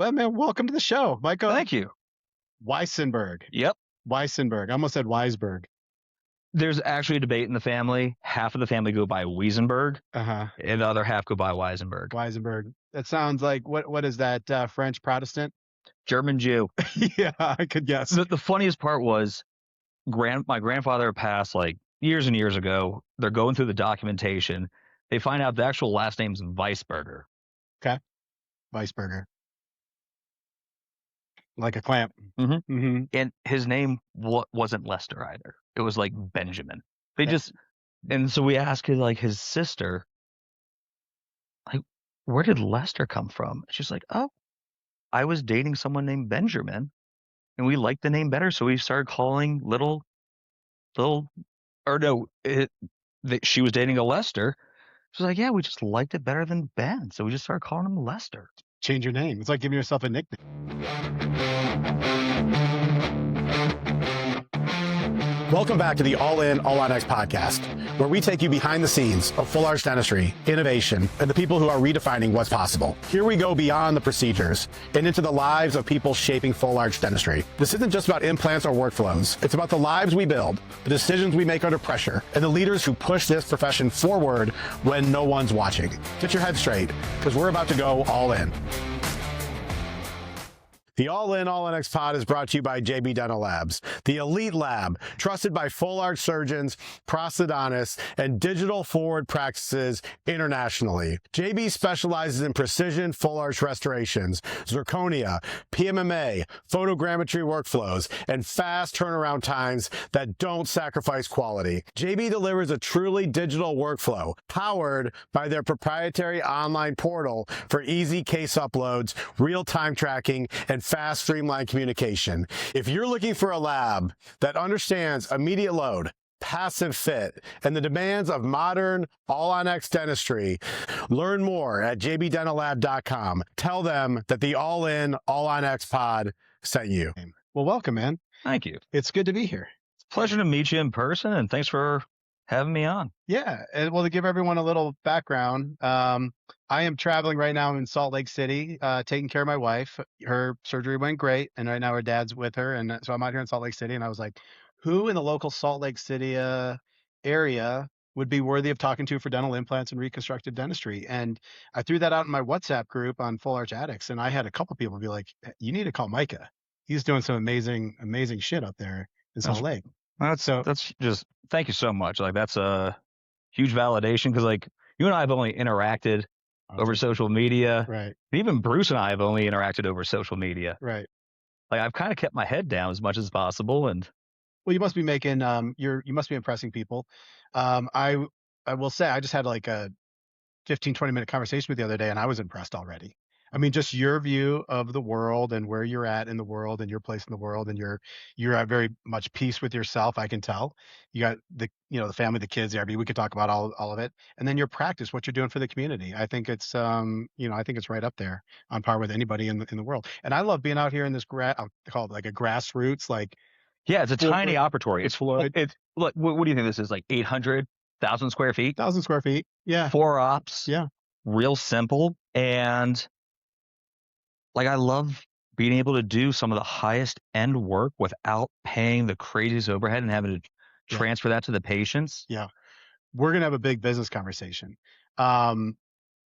Well, man, welcome to the show, Micah Thank you. Weisenberg. Yep. Weisenberg. I almost said Weisberg. There's actually a debate in the family. Half of the family go by Weisenberg, Uh-huh. and the other half go by Weisenberg. Weisenberg. That sounds like what is that? French Protestant? German Jew. Yeah, I could guess. The funniest part was my grandfather passed like years and years ago. They're going through the documentation. They find out the actual last name's Weisberger. Okay. Weisberger. Like a clamp. Mm-hmm. Mm-hmm. And his name wasn't Lester either. It was like Benjamin. And so we asked his sister, like, where did Lester come from? She's like, oh, I was dating someone named Benjamin and we liked the name better. So we started calling she was dating a Lester. She's like, yeah, we just liked it better than Ben. So we just started calling him Lester. Change your name. It's like giving yourself a nickname. Welcome back to the All In, All On X podcast, where we take you behind the scenes of full arch dentistry, innovation, and the people who are redefining what's possible. Here we go beyond the procedures and into the lives of people shaping full arch dentistry. This isn't just about implants or workflows. It's about the lives we build, the decisions we make under pressure, and the leaders who push this profession forward when no one's watching. Get your head straight, because we're about to go all in. The All In, All On X pod is brought to you by JB Dental Labs, the elite lab trusted by full arch surgeons, prosthodontists, and digital forward practices internationally. JB specializes in precision full arch restorations, zirconia, PMMA, photogrammetry workflows, and fast turnaround times that don't sacrifice quality. JB delivers a truly digital workflow powered by their proprietary online portal for easy case uploads, real-time tracking, and fast, streamlined communication. If you're looking for a lab that understands immediate load, passive fit, and the demands of modern all-on-X dentistry, learn more at jbdentallab.com. Tell them that the All-In, All-on-X pod sent you. Well, welcome, man. Thank you. It's good to be here. It's a pleasure to meet you in person, and thanks for having me on. Yeah. And well, to give everyone a little background, I am traveling right now in Salt Lake City, taking care of my wife. Her surgery went great, and right now her dad's with her. And so I'm out here in Salt Lake City, and I was like, who in the local Salt Lake City area would be worthy of talking to for dental implants and reconstructive dentistry? And I threw that out in my WhatsApp group on Full Arch Addicts, and I had a couple people be like, you need to call Micah. He's doing some amazing shit up there in Salt Lake. That's just, thank you so much. Like, that's a huge validation, because like you and I have only interacted over social media. Right. Even Bruce and I have only interacted over social media. Right. Like, I've kind of kept my head down as much as possible. And well, you must be making you must be impressing people. I will say I just had like a 15-20 minute conversation with you the other day, and I was impressed already. I mean, just your view of the world and where you're at in the world and your place in the world, and you're at very much peace with yourself. I can tell. You got the family, the kids, the RV. We could talk about all of it, and then your practice, what you're doing for the community. I think it's I think it's right up there on par with anybody in the world. And I love being out here in this I'll call it like a grassroots, like. Yeah, it's a tiny operatory. It's Floyd. Look, what do you think this is? Like 800,000 square feet? 1,000 square feet. Yeah. 4 ops. Yeah. Real simple. And like, I love being able to do some of the highest end work without paying the craziest overhead and having to transfer that to the patients. Yeah. We're going to have a big business conversation.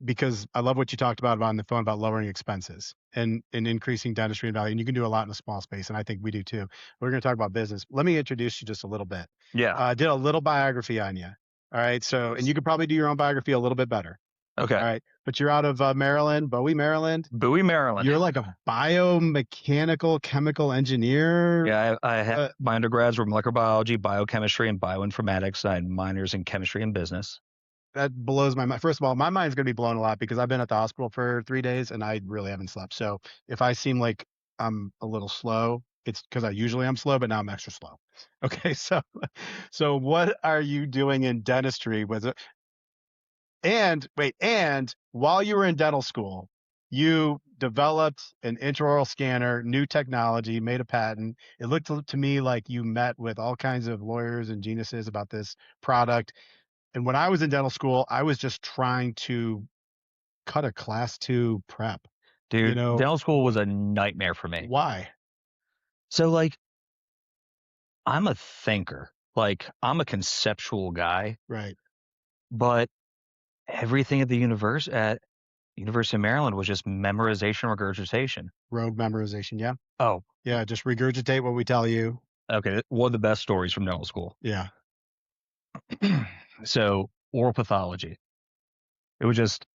Because I love what you talked about on the phone about lowering expenses and increasing dentistry and value. And you can do a lot in a small space. And I think we do too. We're going to talk about business. Let me introduce you just a little bit. Yeah. I did a little biography on you. All right. So, and you could probably do your own biography a little bit better. Okay. All right. But you're out of Maryland, Bowie, Maryland. Bowie, Maryland. You're like a biomechanical chemical engineer. Yeah. I had my undergrads were molecular biology, biochemistry, and bioinformatics. I had minors in chemistry and business. That blows my mind. First of all, my mind's going to be blown a lot because I've been at the hospital for 3 days and I really haven't slept. So if I seem like I'm a little slow, it's because I usually am slow, but now I'm extra slow. Okay. So what are you doing in dentistry? And while you were in dental school, you developed an intraoral scanner, new technology, made a patent. It looked to me like you met with all kinds of lawyers and geniuses about this product. And when I was in dental school, I was just trying to cut a class 2 prep Dude, know, dental school was a nightmare for me. why? So like, I'm a thinker. Like, I'm a conceptual guy, Right. but everything at University of Maryland was just memorization, regurgitation. Rogue memorization. Yeah. Oh, Yeah. Just regurgitate what we tell you. okay. One of the best stories from dental school. Yeah. So oral pathology. It was just,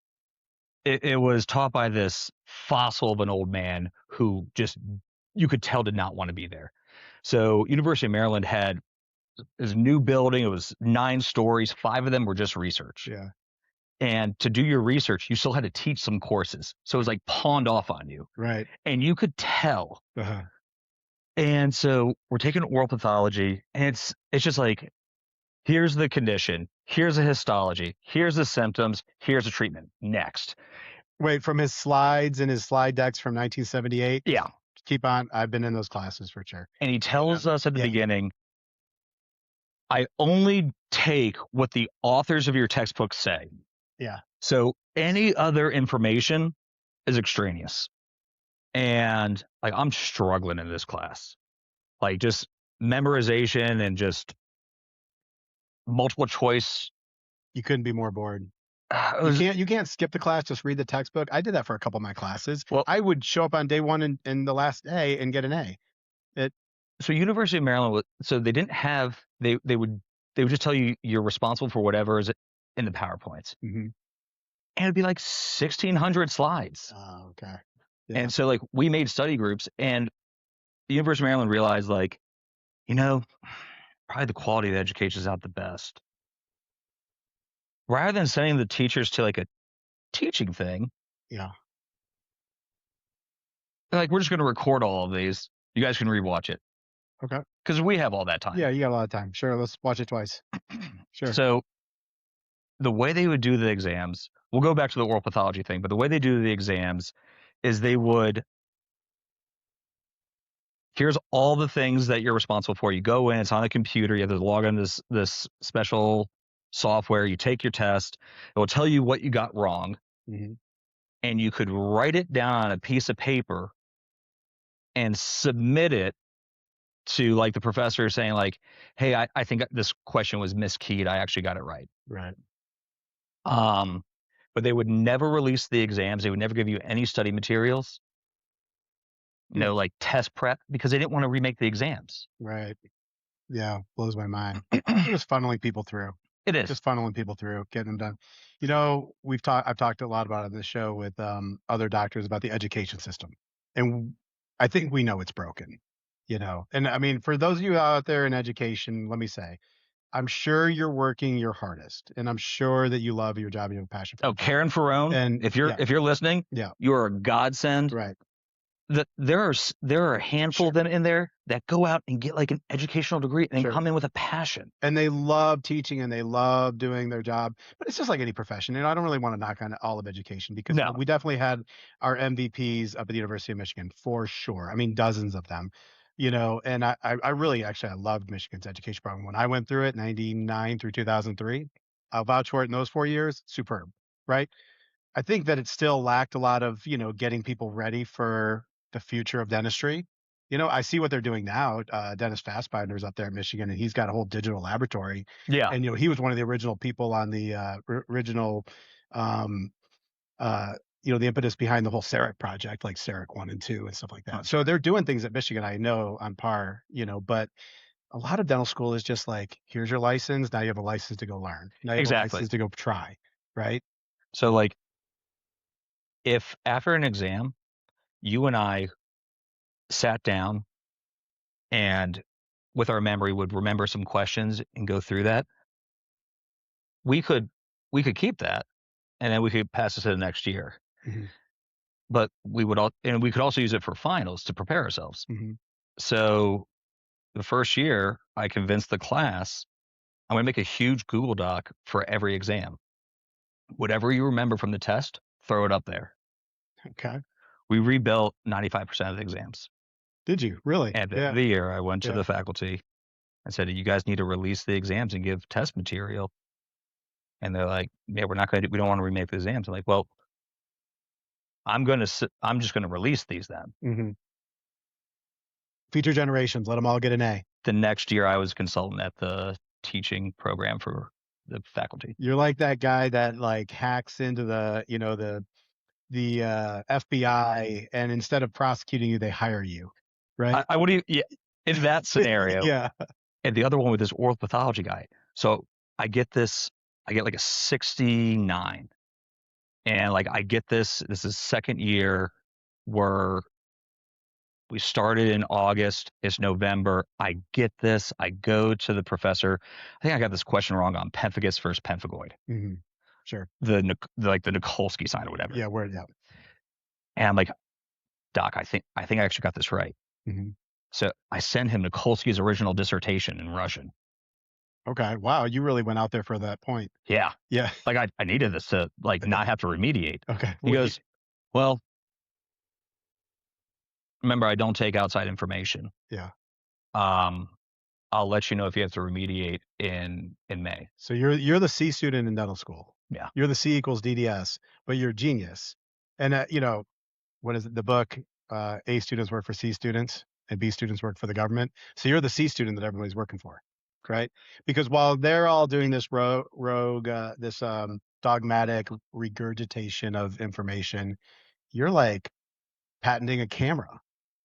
it was taught by this fossil of an old man who just, you could tell did not want to be there. So University of Maryland had this new building. It was 9 stories. 5 of them were just research. Yeah. And to do your research, you still had to teach some courses. So it was like pawned off on you. Right. And you could tell. Uh-huh. And so we're taking oral pathology, and it's just like, here's the condition, here's a histology, here's the symptoms, here's a treatment. Next. Wait, from his slides and his slide decks from 1978. Yeah. Keep on. I've been in those classes for sure. And he tells us at the Yeah. beginning, I only take what the authors of your textbooks say. Yeah. So any other information is extraneous. And like, I'm struggling in this class. Like, just memorization and just multiple choice. You couldn't be more bored. It was- You can't skip the class, just read the textbook. I did that for a couple of my classes. Well- I would show up on day 1 and the last day and get an A. so University of Maryland, so they didn't have, they would just tell you you're responsible for whatever is in the PowerPoints. Mhm. And it'd be like 1,600 slides. Oh, okay. Yeah. And so like, we made study groups, and the University of Maryland realized, like, probably the quality of the education is not the best. Rather than sending the teachers to like a teaching thing, Yeah. they're like, we're just going to record all of these. You guys can rewatch it. Okay. Because we have all that time. Yeah, you got a lot of time. Sure, let's watch it twice. Sure. So the way they would do the exams, we'll go back to the oral pathology thing, but the way they do the exams is they would, here's all the things that you're responsible for. You go in, it's on a computer, you have to log on this special software, you take your test, it will tell you what you got wrong, Mhm. and you could write it down on a piece of paper and submit it to like the professor saying like, hey, I think this question was miskeyed. I actually got it right. Right. But they would never release the exams. They would never give you any study materials, no like test prep, because they didn't want to remake the exams. Right. Yeah, blows my mind. Just funneling people through. It is. Just funneling people through, getting them done. I've talked a lot about it on this show with other doctors about the education system. And I think we know it's broken, And I mean, for those of you out there in education, let me say, I'm sure you're working your hardest, and I'm sure that you love your job and you have a passion for Oh, it. Karen Ferrone, And if you're listening, Yeah. you are a godsend. Right. There are a handful of them in there that go out and get like an educational degree and Sure. come in with a passion. And they love teaching and they love doing their job. But it's just like any profession. And I don't really want to knock on all of education because No. we definitely had our MVPs up at the University of Michigan for sure. I mean, dozens of them, and I really actually I loved Michigan's education program. When I went through it, 99 through 2003, I'll vouch for it in those 4 years, superb, right? I think that it still lacked a lot of, getting people ready for the future of dentistry. I see what they're doing now. Dennis Fassbinder's up there at Michigan, and he's got a whole digital laboratory. Yeah. And he was one of the original people on the original, the impetus behind the whole CEREC project, like CEREC 1 and 2 and stuff like that. So they're doing things at Michigan, I know, on par. But a lot of dental school is just like, here's your license. Now you have a license to go learn. Now you have Exactly. a license to go try, right? So like, if after an exam, you and I sat down and with our memory would remember some questions and go through that, we could keep that, and then we could pass it to the next year. Mhm. But we could also use it for finals to prepare ourselves. Mhm. So the first year, I convinced the class, I'm going to make a huge Google Doc for every exam. Whatever you remember from the test, throw it up there. Okay. We rebuilt 95% of the exams. Did you really? At the Yeah. end of the year, I went to Yeah. the faculty and said, you guys need to release the exams and give test material. And they're like, yeah, we don't want to remake the exams. I'm like, well, I'm just gonna release these then. Mm-hmm. Future generations, let them all get an A. The next year, I was a consultant at the teaching program for the faculty. You're like that guy that like hacks into the FBI, and instead of prosecuting you, they hire you, right? I would, yeah, in that scenario. Yeah. And the other one with this oral pathology guy. So I get like a 69, and like I get this is second year where we started in August. It's November. I get this. I go to the professor. I think I got this question wrong on pemphigus versus pemphigoid. Mm-hmm. Sure. The Nikolsky sign or whatever. Yeah. Yeah. And I'm like, Doc, I think I actually got this right. Mm-hmm. So I send him Nikolsky's original dissertation in Russian. Okay. Wow. You really went out there for that point. Yeah. Yeah. Like I needed this to like not have to remediate. Okay. He goes, well, remember, I don't take outside information. Yeah. I'll let you know if you have to remediate in May. So you're the C student in dental school. Yeah. You're the C equals DDS, but you're a genius. And what is it? The book, A students work for C students and B students work for the government. So you're the C student that everybody's working for, right? Because while they're all doing this rogue, this dogmatic regurgitation of information, you're like patenting a camera.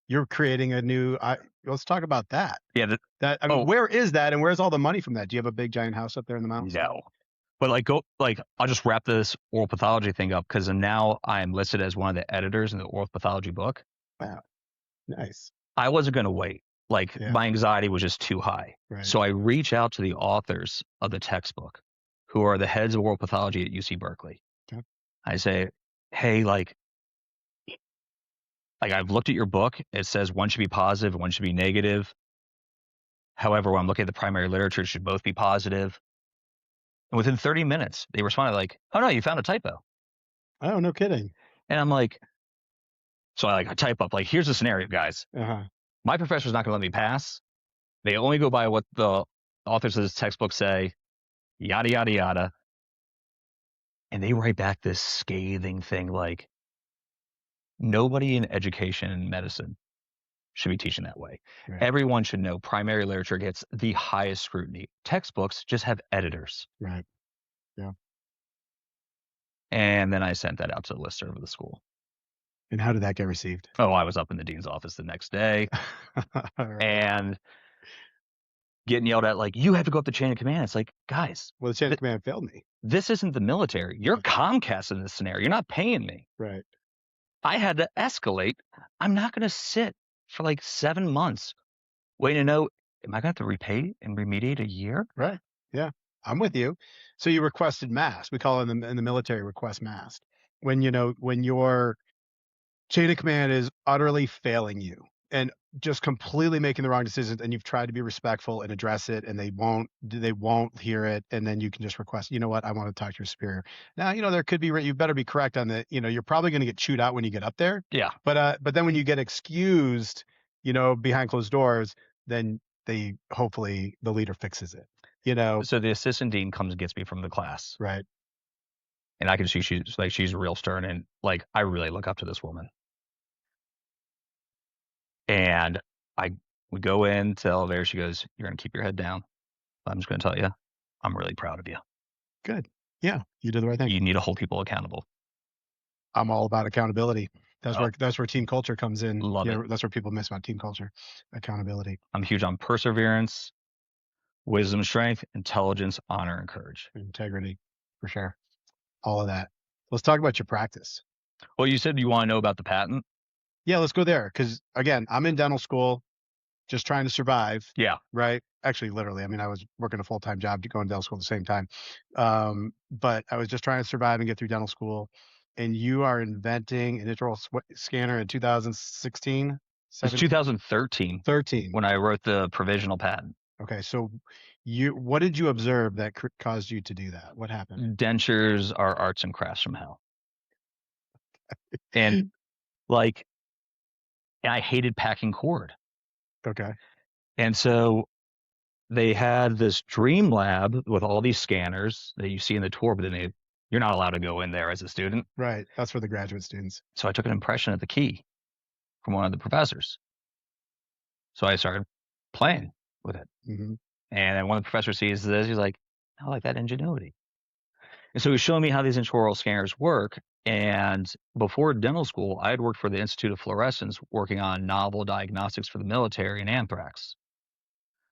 You're creating a new. Let's talk about that. Yeah. Where is that, and where's all the money from that? Do you have a big giant house up there in the mountains? No. But I'll just wrap this oral pathology thing up because now I'm listed as one of the editors in the oral pathology book. Wow. Nice. I wasn't going to wait. My anxiety was just too high. Right. So I reach out to the authors of the textbook who are the heads of oral pathology at UC Berkeley. Okay. I say, hey, I've looked at your book. It says one should be positive, one should be negative. However, when I'm looking at the primary literature, it should both be positive. And within 30 minutes, they responded like, oh no, you found a typo. Oh, no kidding. And I'm like, so I type up, here's the scenario, guys. Uh-huh. My professor's not going to let me pass. They only go by what the authors of this textbook say, yada, yada, yada. And they write back this scathing thing like, nobody in education and medicine should be teaching that way. Right. Everyone should know primary literature gets the highest scrutiny. Textbooks just have editors. Right. Yeah. And then I sent that out to the listserv of the school. And how did that get received? Oh, I was up in the dean's office the next day Right. and getting yelled at you have to go up the chain of command. It's like, guys. Well, the chain of command failed me. This isn't the military. You're Comcast in this scenario. You're not paying me. Right. I had to escalate. I'm not going to sit for 7 months waiting to know, am I going to have to repay and remediate a year? Right. Yeah. I'm with you. So you requested mask. We call it in the military request mask. When your chain of command is utterly failing you and just completely making the wrong decisions, and you've tried to be respectful and address it, and they won't hear it, and then you can just request, you know what, I want to talk to your superior. Now, there could be, you better be correct on the, you're probably going to get chewed out when you get up there. Yeah. But then when you get excused, behind closed doors, then hopefully the leader fixes it. So the assistant dean comes and gets me from the class. Right. And I can see she's real stern, and I really look up to this woman. And we go in to the elevator. She goes, you're going to keep your head down. I'm just going to tell you, I'm really proud of you. Good. Yeah. You did the right thing. You need to hold people accountable. I'm all about accountability. That's where team culture comes in. Love it. That's where people miss about team culture. Accountability. I'm huge on perseverance, wisdom, strength, intelligence, honor, and courage. Integrity, for sure. All of that. Let's talk about your practice. Well, you said you want to know about the patent. Yeah, let's go there. Because again, I'm in dental school, just trying to survive. Yeah. Right. Actually, literally. I mean, I was working a full-time job to go in dental school at the same time. But I was just trying to survive and get through dental school. And you are inventing an intraoral scanner in 2016? It's 2013. 13. When I wrote the provisional patent. Okay. So what did you observe that caused you to do that? What happened? Dentures are arts and crafts from hell. And I hated packing cord. Okay. And so they had this dream lab with all these scanners that you see in the tour, but then they You're not allowed to go in there as a student. Right. That's for the graduate students. So I took an impression of the key from one of the professors. So I started playing with it. Mm-hmm. And then one of the professors sees this, he's like, I like that ingenuity. And so he's showing me how these intraoral scanners work. And before dental school, I had worked for the Institute of Fluorescence working on novel diagnostics for the military and anthrax.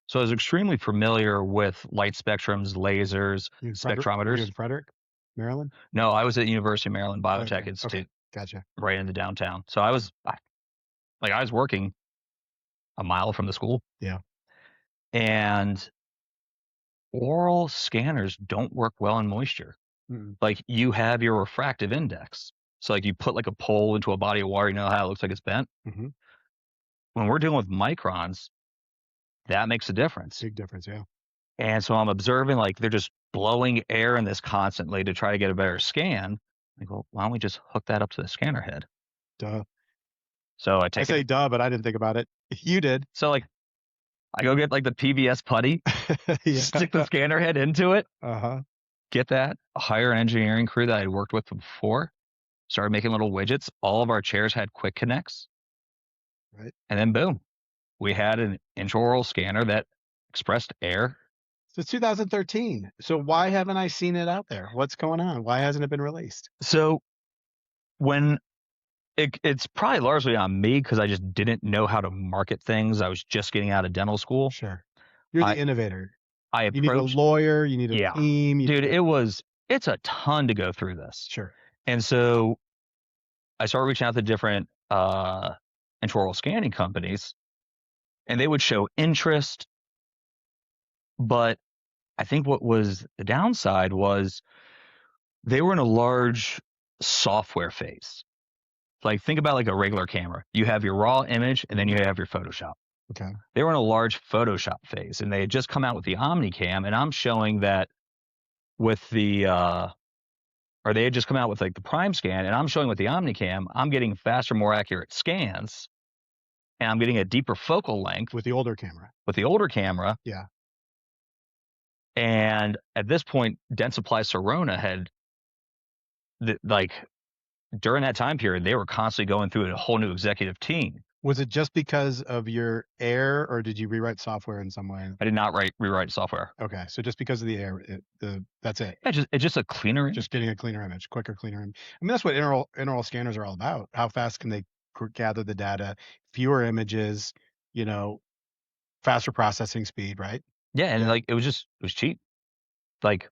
So I was extremely familiar with light spectrums, lasers, You in spectrometers. Frederick, Maryland? No, I was at University of Maryland Biotech Okay. Institute, Okay. Gotcha. right in the downtown. So I was working a mile from the school. Yeah. And oral scanners don't work well in moisture. Mm-mm. Like you have your refractive index. So like you put like a pole into a body of water, you know how it looks like it's bent. Mm-hmm. When we're dealing with microns, that makes a difference. Big difference. Yeah. And so I'm observing like they're just blowing air in this constantly to try to get a better scan. I go, why don't we just hook that up to the scanner head? Duh. So I I take say it. duh, but I didn't think about it. You did. So like I go get like the PVS putty, Yeah. stick the scanner head into it, Uh-huh. get that, hire an engineering crew that I had worked with before, started making little widgets. All of our chairs had quick connects. Right. And then boom, we had an intraoral scanner that expressed air. So it's 2013. So why haven't I seen it out there? What's going on? Why hasn't it been released? So when it's probably largely on me because I just didn't know how to market things. I was just getting out of dental school. Sure. You're the innovator. I You need a approached, lawyer. You need a yeah, team. dude, it's a ton to go through this. Sure. And so I started reaching out to different intraoral scanning companies, and they would show interest. But I think what was the downside was they were in a large software phase. Like think about like a regular camera. You have your raw image and then you have your Photoshop. Okay. They were in a large Photoshop phase and they had just come out with the OmniCam, and I'm showing that with the or they had just come out with like the Prime Scan, and I'm showing with the OmniCam, I'm getting faster, more accurate scans, and I'm getting a deeper focal length With the older camera. with the older camera. Yeah. And at this point, Dentsply Sirona had like during that time period, they were constantly going through a whole new executive team. Was it just because of your air, or did you rewrite software in some way? I did not rewrite software. Okay, so just because of the air, that's it. Yeah, it's just a cleaner image. Just getting a cleaner image, quicker, cleaner image. I mean, that's what intraoral scanners are all about. How fast can they gather the data? Fewer images, faster processing speed, right? Yeah, and Yeah. like it was cheap. Like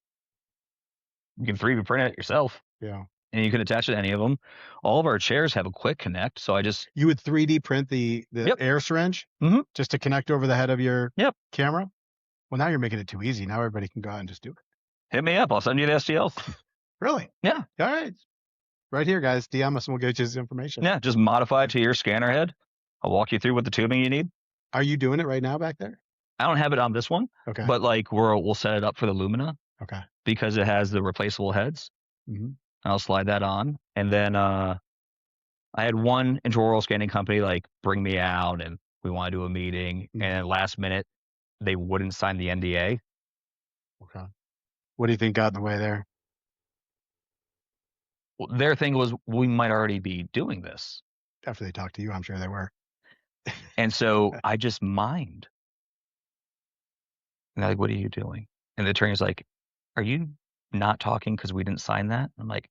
you can 3D print it yourself. Yeah. And you can attach it to any of them. All of our chairs have a quick connect, so I just You would 3D print the Yep. air syringe Mhm. just to connect over the head of your Yep. camera? Well, now you're making it too easy. Now everybody can go out and just do it. hit me up. I'll send you the STLs. Really? Yeah. All right. Right here, guys. DM us and we'll get you this information. Yeah, just modify it to your scanner head. I'll walk you through what the tubing you need. Are you doing it right now back there? I don't have it on this one, Okay. but like we'll set it up for the Lumina Okay. because it has the replaceable heads. Mhm. I'll slide that on, and then I had one intraoral scanning company like bring me out, and we want to do a meeting, Mhm. and last minute they wouldn't sign the NDA. Okay. What do you think got in the way there? Well, their thing was we might already be doing this, After they talked to you, I'm sure they were. and so I just mined. And they're like, "What are you doing?" And the attorney's like, "Are you not talking because we didn't sign that?" I'm like,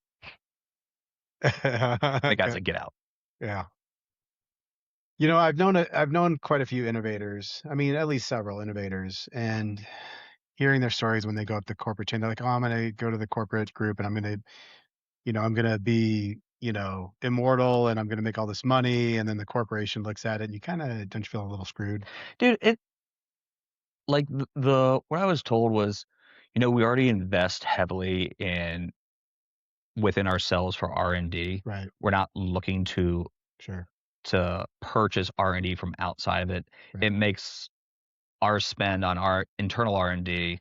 "The guy's like, get out." Yeah. I've known quite a few innovators. I mean, at least several innovators, and hearing their stories when they go up the corporate chain, they're like, "Oh, I'm going to go to the corporate group and I'm going to be, immortal and I'm going to make all this money." And then the corporation looks at it and you kind of don't you feel a little screwed? Dude, it like the what I was told was, we already invest heavily within ourselves for R&D. Right. We're not looking to Sure. purchase R&D from outside of it. Right. It makes our spend on our internal R&D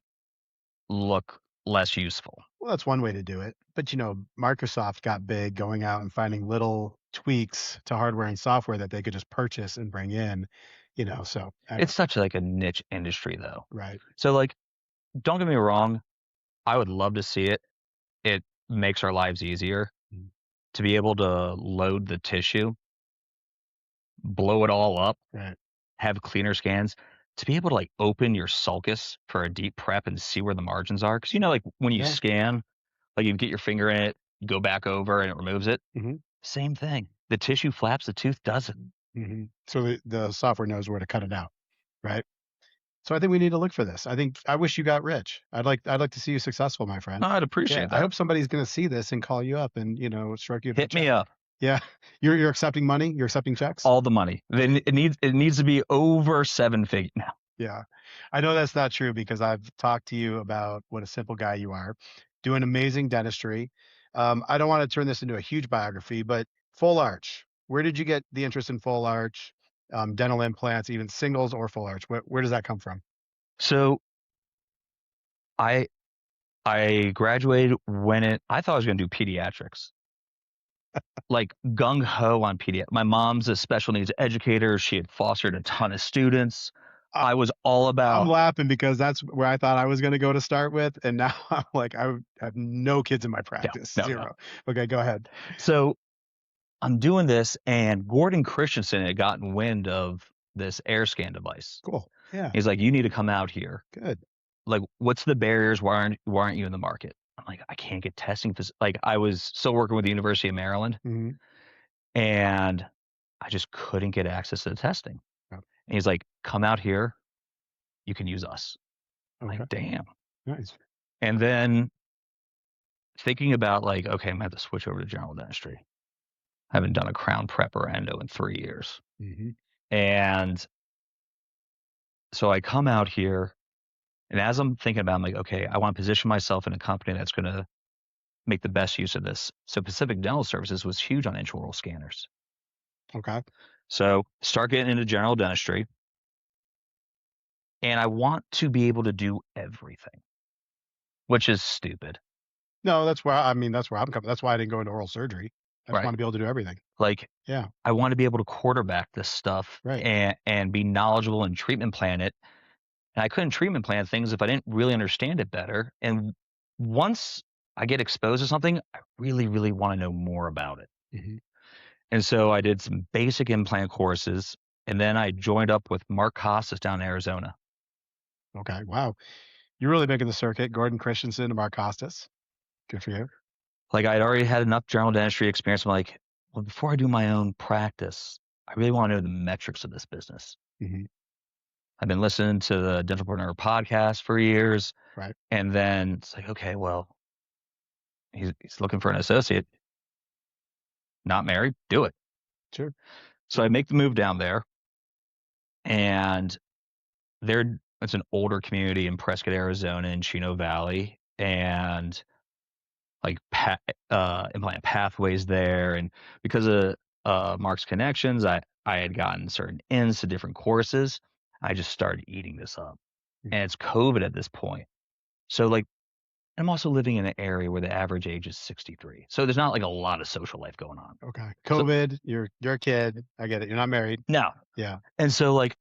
look less useful. Well, that's one way to do it. But Microsoft got big going out and finding little tweaks to hardware and software that they could just purchase and bring in, so It's such like a niche industry though. right. So like, don't get me wrong, I would love to see it makes our lives easier Mhm. to be able to load the tissue, blow it all up, Right. have cleaner scans, to be able to like open your sulcus for a deep prep and see where the margins are. Cause like when you Yeah. scan, like you get your finger in it, you go back over and it removes it. hmm Same thing. The tissue flaps, the tooth doesn't. So the software knows where to cut it out, right? So I think we need to look for this. I wish you got rich. I'd like to see you successful, my friend. I'd Yeah, appreciate I that. hope somebody's going to see this and call you up and strike you a big Hit me check. up. Yeah, you're accepting money. You're accepting checks. All the money. Then it needs to be over 7 figures now. Yeah, I know that's not true because I've talked to you about what a simple guy you are, doing amazing dentistry. I don't want to turn this into a huge biography, but full arch. Where did you get the interest in full arch, dental implants, even singles or full arch? Where does that come from? So I I graduated when I thought I was going to do pediatrics. Like gung ho on pediatrics. My mom's a special needs educator. She had fostered a ton of students. Uh, I was all I'm about laughing because that's where I thought I was going to go to start with, and now I'm like, I have no kids in my practice, no. 0. Okay, go ahead. So I'm doing this, and Gordon Christensen had gotten wind of this air scan device. Cool. Yeah. He's like, "You need to come out here. Good. Like, what's the barriers? Why aren't you in the market?" I'm like, "I can't get testing." Like, I was still working with the University of Maryland, hmm and I just couldn't get access to the testing. Yep. And he's like, "Come out here. You can use us." I'm Okay. like, damn. Nice. And then thinking about like, okay, I'm gonna have to switch over to general dentistry. I haven't done a crown prep or endo in 3 years. hmm And so I come out here, and as I'm thinking about it, I'm like, okay, I want to position myself in a company that's gonna make the best use of this. So Pacific Dental Services was huge on intraoral scanners. Okay. So start getting into general dentistry, and I want to be able to do everything, which is stupid, No, that's where I'm coming. That's why I didn't go into oral surgery. I just right? want to be able to do everything. Like Yeah. I want to be able to quarterback this stuff Right. and be knowledgeable and treatment plan it. And I couldn't treatment plan things if I didn't really understand it better. And once I get exposed to something, I really, really want to know more about it. hmm And so I did some basic implant courses, and then I joined up with Mark Costas down in Arizona. Okay. Wow. You're really making the circuit. Gordon Christensen and Mark Costas. Good for you. Like I'd already had enough general dentistry experience. I'm like, well, before I do my own practice, I really want to know the metrics of this business. hmm I've been listening to the Dentalpreneur podcast for years. Right. And then it's like, okay, well, he's looking for an associate, not married, do it. Sure. So I make the move down there, and it's an older community in Prescott, Arizona, in Chino Valley, and like implant pathways there. And because of Mark's connections, I had gotten certain ins to different courses. I just started eating this up, and it's COVID at this point. So like I'm also living in an area where the average age is 63. So there's not like a lot of social life going on. Okay. So COVID, you're a kid. I get it. You're not married. no. Yeah. And so like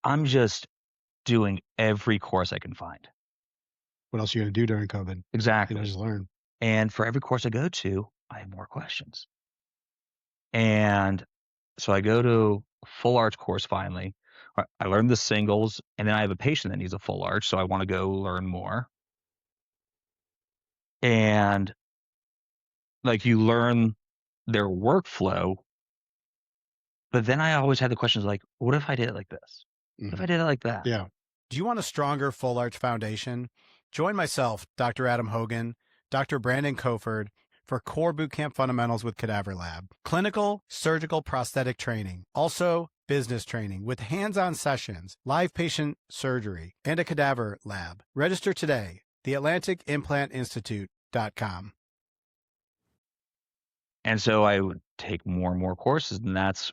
I'm just doing every course I can find. What else are you going to do during COVID? Exactly. Just learn. And for every course I go to, I have more questions. And so I go to a full arch course finally. I learned the singles, and then I have a patient that needs a full arch, so I want to go learn more. And like you learn their workflow, but then I always had the questions like, what if I did it like this? What if I did it like that? Yeah. Do you want a stronger full arch foundation? Join myself, Dr. Adam Hogan, Dr. Brandon Koford, for Core Bootcamp Fundamentals with Cadaver Lab. Clinical, surgical prosthetic training. Also, business training with hands-on sessions, live patient surgery, and a cadaver lab. Register today. TheAtlanticImplantInstitute.com. And so I would take more and more courses, and that's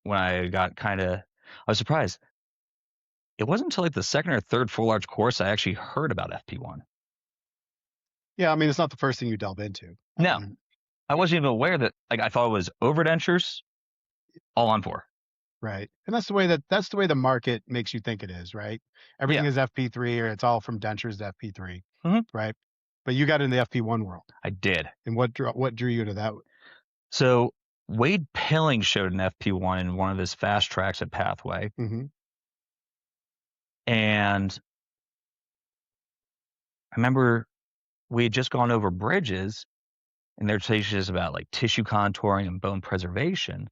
when I was surprised. It wasn't until like the second or third full arch course I actually heard about FP1. Yeah. I mean, it's not the first thing you delve into. No, I wasn't even aware that, like, I thought it was overdentures, all on 4. Right. And that's the way the market makes you think it is, right? Everything Yeah. is FP3 or it's all from dentures to FP3, Mhm. right? But you got in the FP1 world. I did. And what drew you to that? So Wade Pilling showed an FP1 in one of his fast tracks at Pathway. Mm-hmm. And I remember we had just gone over bridges, and they're teaching us about like tissue contouring and bone preservation.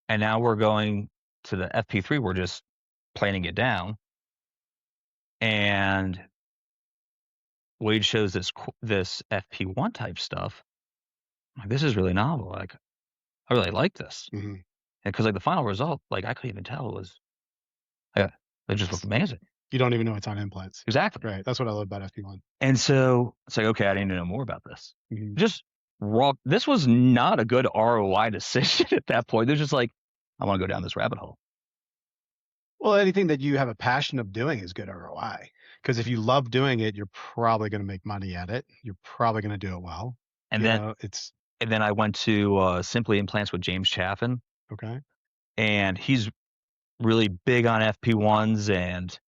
And now we're going to the FP3, we're just planing it down. And Wade shows this FP1 type stuff. I'm like, this is really novel. Like, I really like this. Mm-hmm. Because like the final result, like I couldn't even tell it was, it just looked amazing. You don't even know it's on implants. Exactly. Right. That's what I love about FP1. And so it's like, okay, I need to know more about this. Mm-hmm. Just raw. This was not a good ROI decision at that point. They're just like, I want to go down this rabbit hole. Well, anything that you have a passion of doing is good ROI. Because if you love doing it, you're probably going to make money at it. You're probably going to do it well. And then I went to Simply Implants with James Chaffin. Okay. And he's really big on FP1s, and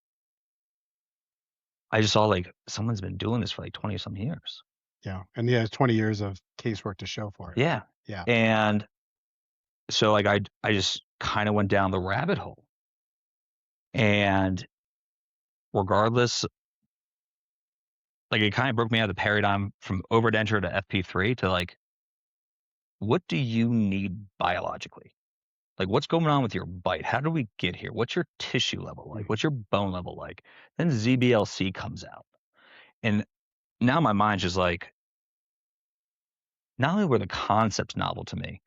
I just saw like someone's been doing this for like 20 some years. Yeah. And yeah, it's 20 years of casework to show for it. Yeah. Yeah. And so like I just kind of went down the rabbit hole. And regardless, like it kind of broke me out of the paradigm from overdenture to FP3 to like, what do you need biologically? Like, what's going on with your bite? How do we get here? What's your tissue level like? What's your bone level like? Then ZBLC comes out. And now my mind's just like, not only were the concepts novel to me,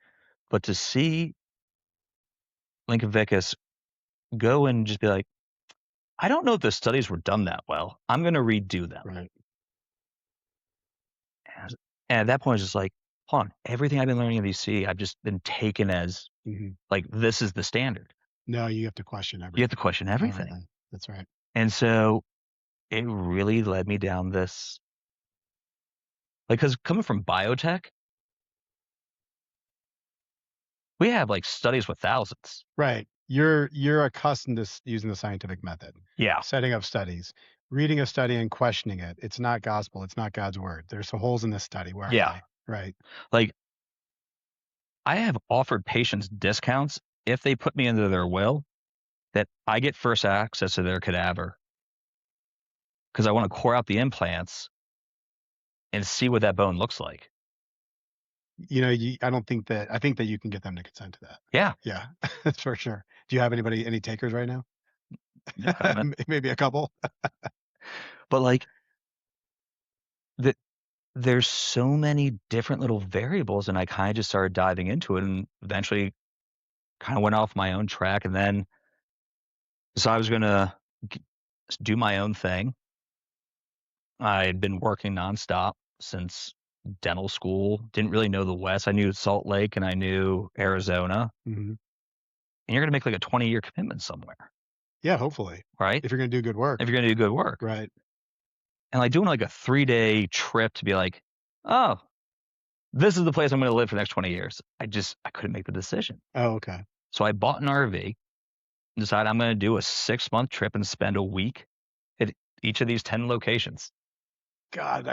but to see Lincoln Vicus go and just be like, I don't know if the studies were done that well. I'm going to redo them. Right. And at that point, it's just like, hold on, everything I've been learning in VC, I've just been taken as like, this is the standard. No, you have to question everything. You have to question everything. That's right. And so it really led me down this, like, because coming from biotech, we have like studies with thousands. Right. You're accustomed to using the scientific method. Yeah. Setting up studies, reading a study and questioning it. It's not gospel. It's not God's word. There's some holes in this study. Where are they? Right. Like, I have offered patients discounts if they put me into their will that I get first access to their cadaver because I want to core out the implants and see what that bone looks like. You know, I think that you can get them to consent to that. Yeah. Yeah, that's for sure. Do you have any takers right now? No Maybe a couple. But like, there's so many different little variables, and I kind of just started diving into it, and eventually kind of went off my own track, and then so I was gonna do my own thing. I had been working nonstop since dental school. Didn't really know the West. I knew Salt Lake and I knew Arizona. Mm-hmm. And you're gonna make like a 20-year commitment somewhere. Yeah, hopefully. Right? If you're gonna do good work. Right. And like doing like a 3-day trip to be like, oh, this is the place I'm gonna live for the next 20 years. I couldn't make the decision. Oh, okay. So I bought an RV and decided I'm gonna do a 6-month trip and spend a week at each of these 10 locations. God,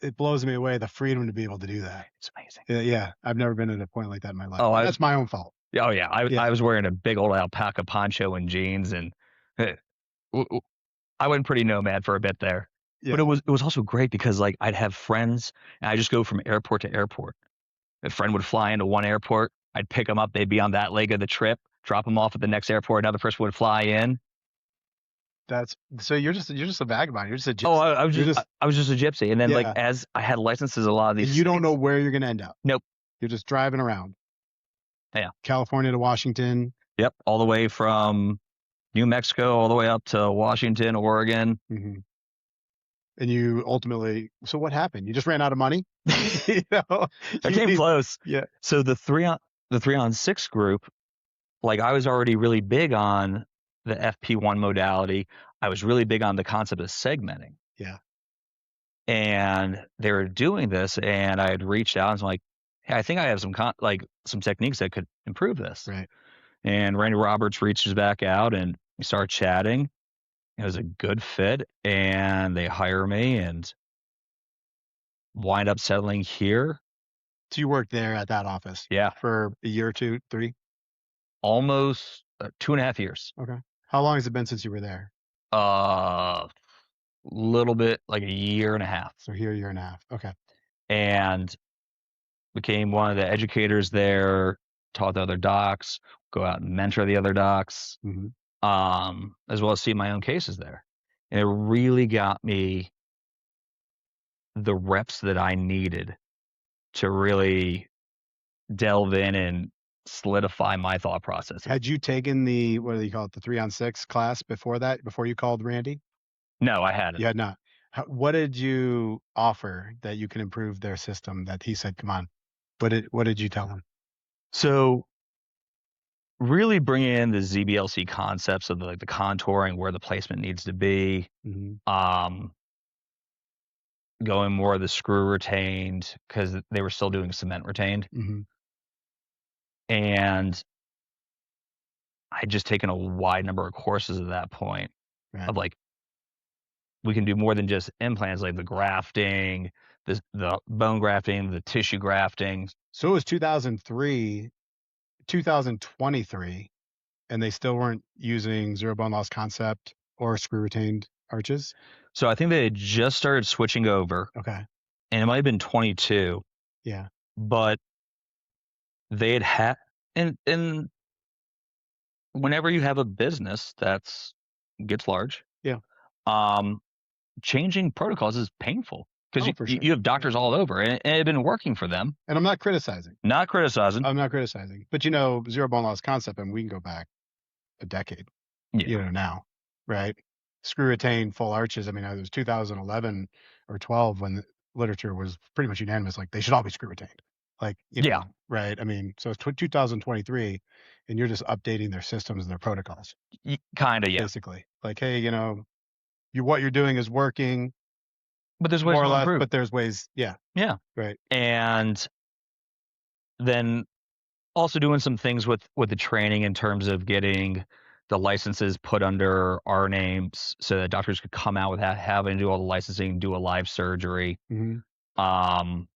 it blows me away, the freedom to be able to do that. It's amazing. Yeah, I've never been at a point like that in my life. Oh, that's my own fault. Oh yeah, I was wearing a big old alpaca poncho and jeans, and I went pretty nomad for a bit there. Yeah. But it was also great because like I'd have friends, and I just go from airport to airport. A friend would fly into one airport, I'd pick them up, they'd be on that leg of the trip, drop them off at the next airport, another person would fly in. So you're just a vagabond. You're just a gypsy. Oh, I was just a gypsy, and then like as I had licenses, a lot of these. And you don't know where you're gonna end up. Nope. You're just driving around. Yeah. California to Washington. Yep, all the way from New Mexico all the way up to Washington, Oregon. Mm-hmm. And you ultimately. So what happened? You just ran out of money. I came close. Yeah. So the 3-on-6 group, like I was already really big on the FP1 modality. I was really big on the concept of segmenting. Yeah. And they were doing this, and I had reached out and was like, hey, I think I have some techniques that could improve this. Right. And Randy Roberts reaches back out, and we start chatting. It was a good fit, and they hire me, and wind up settling here. So you worked there at that office Yeah, for a year or two, 3? almost 2.5 years. Okay. How long has it been since you were there? Little bit like a year and a half, So here, year and a half. Okay. and became one of the educators there. Taught the other docs, go out and mentor the other docs, hmm as well as see my own cases there. And it really got me the reps that I needed to really delve in and solidify my thought processes. Had you taken the, what do you call it, the 3-on-6 class before that, before you called Randy? No, I hadn't. You had not. What did you offer that you can improve their system that he said, come on? What did you tell him? So really bringing in the ZBLC concepts of the contouring, where the placement needs to be, hmm going more of the screw retained because they were still doing cement retained. hmm And I'd just taken a wide number of courses at that point Right. of like, we can do more than just implants, like the grafting, the bone grafting, the tissue grafting. So it was 2023, and they still weren't using zero bone loss concept or screw retained arches. So I think they had just started switching over, Okay. and it might have been 22, Yeah. but they had and whenever you have a business that's gets large, Yeah. um, changing protocols is painful because Oh, for sure. you have doctors all over, and it had been working for them. And I'm not criticizing. Not criticizing. I'm not criticizing. But zero bone loss concept, and we can go back a decade, Yeah. now, right? Screw retained full arches. I mean, it was 2011 or 12 when the literature was pretty much unanimous, like they should all be screw retained. Like, Yeah. right? I mean, so it's 2023, and you're just updating their systems and their protocols, Kind of, yeah. basically. Like, hey, what you're doing is working But there's ways more or to less, improve. but there's ways, yeah, Yeah. right. And then also doing some things with the training in terms of getting the licenses put under our names so that doctors could come out without having to do all the licensing, do a live surgery. hmm Um,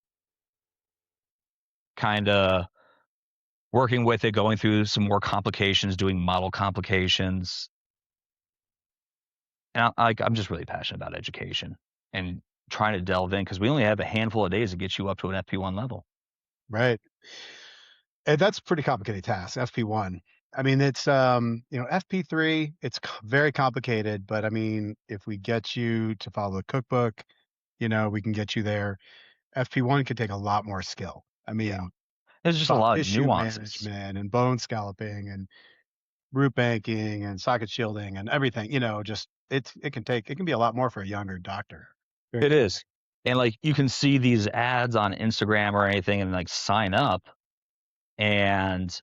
kind of working with it, going through some more complications, doing model complications. And I'm just really passionate about education and trying to delve in because we only have a handful of days to get you up to an FP1 level. Right. And that's a pretty complicated task, FP1. I mean, it's FP3, it's very complicated, but I mean, if we get you to follow the cookbook, we can get you there. FP1 could take a lot more skill. I mean, There's just a soft lot of tissue nuances. management and bone scalloping and root banking and socket shielding and everything, just it can be a lot more for a younger doctor. Very It is. challenging. And like you can see these ads on Instagram or anything and like sign up. And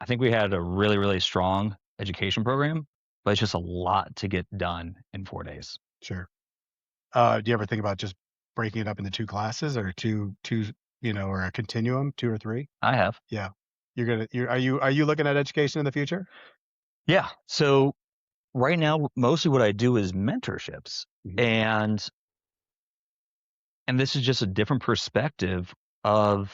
I think we had a really, really strong education program, but it's just a lot to get done in Sure. 4 days. Sure. Do you ever think about just breaking it up into 2 classes or two, or a continuum, 2 or 3? I have. Yeah. Are you looking at education in the future? Yeah. So right now, mostly what I do is mentorships. Mhm. And this is just a different perspective of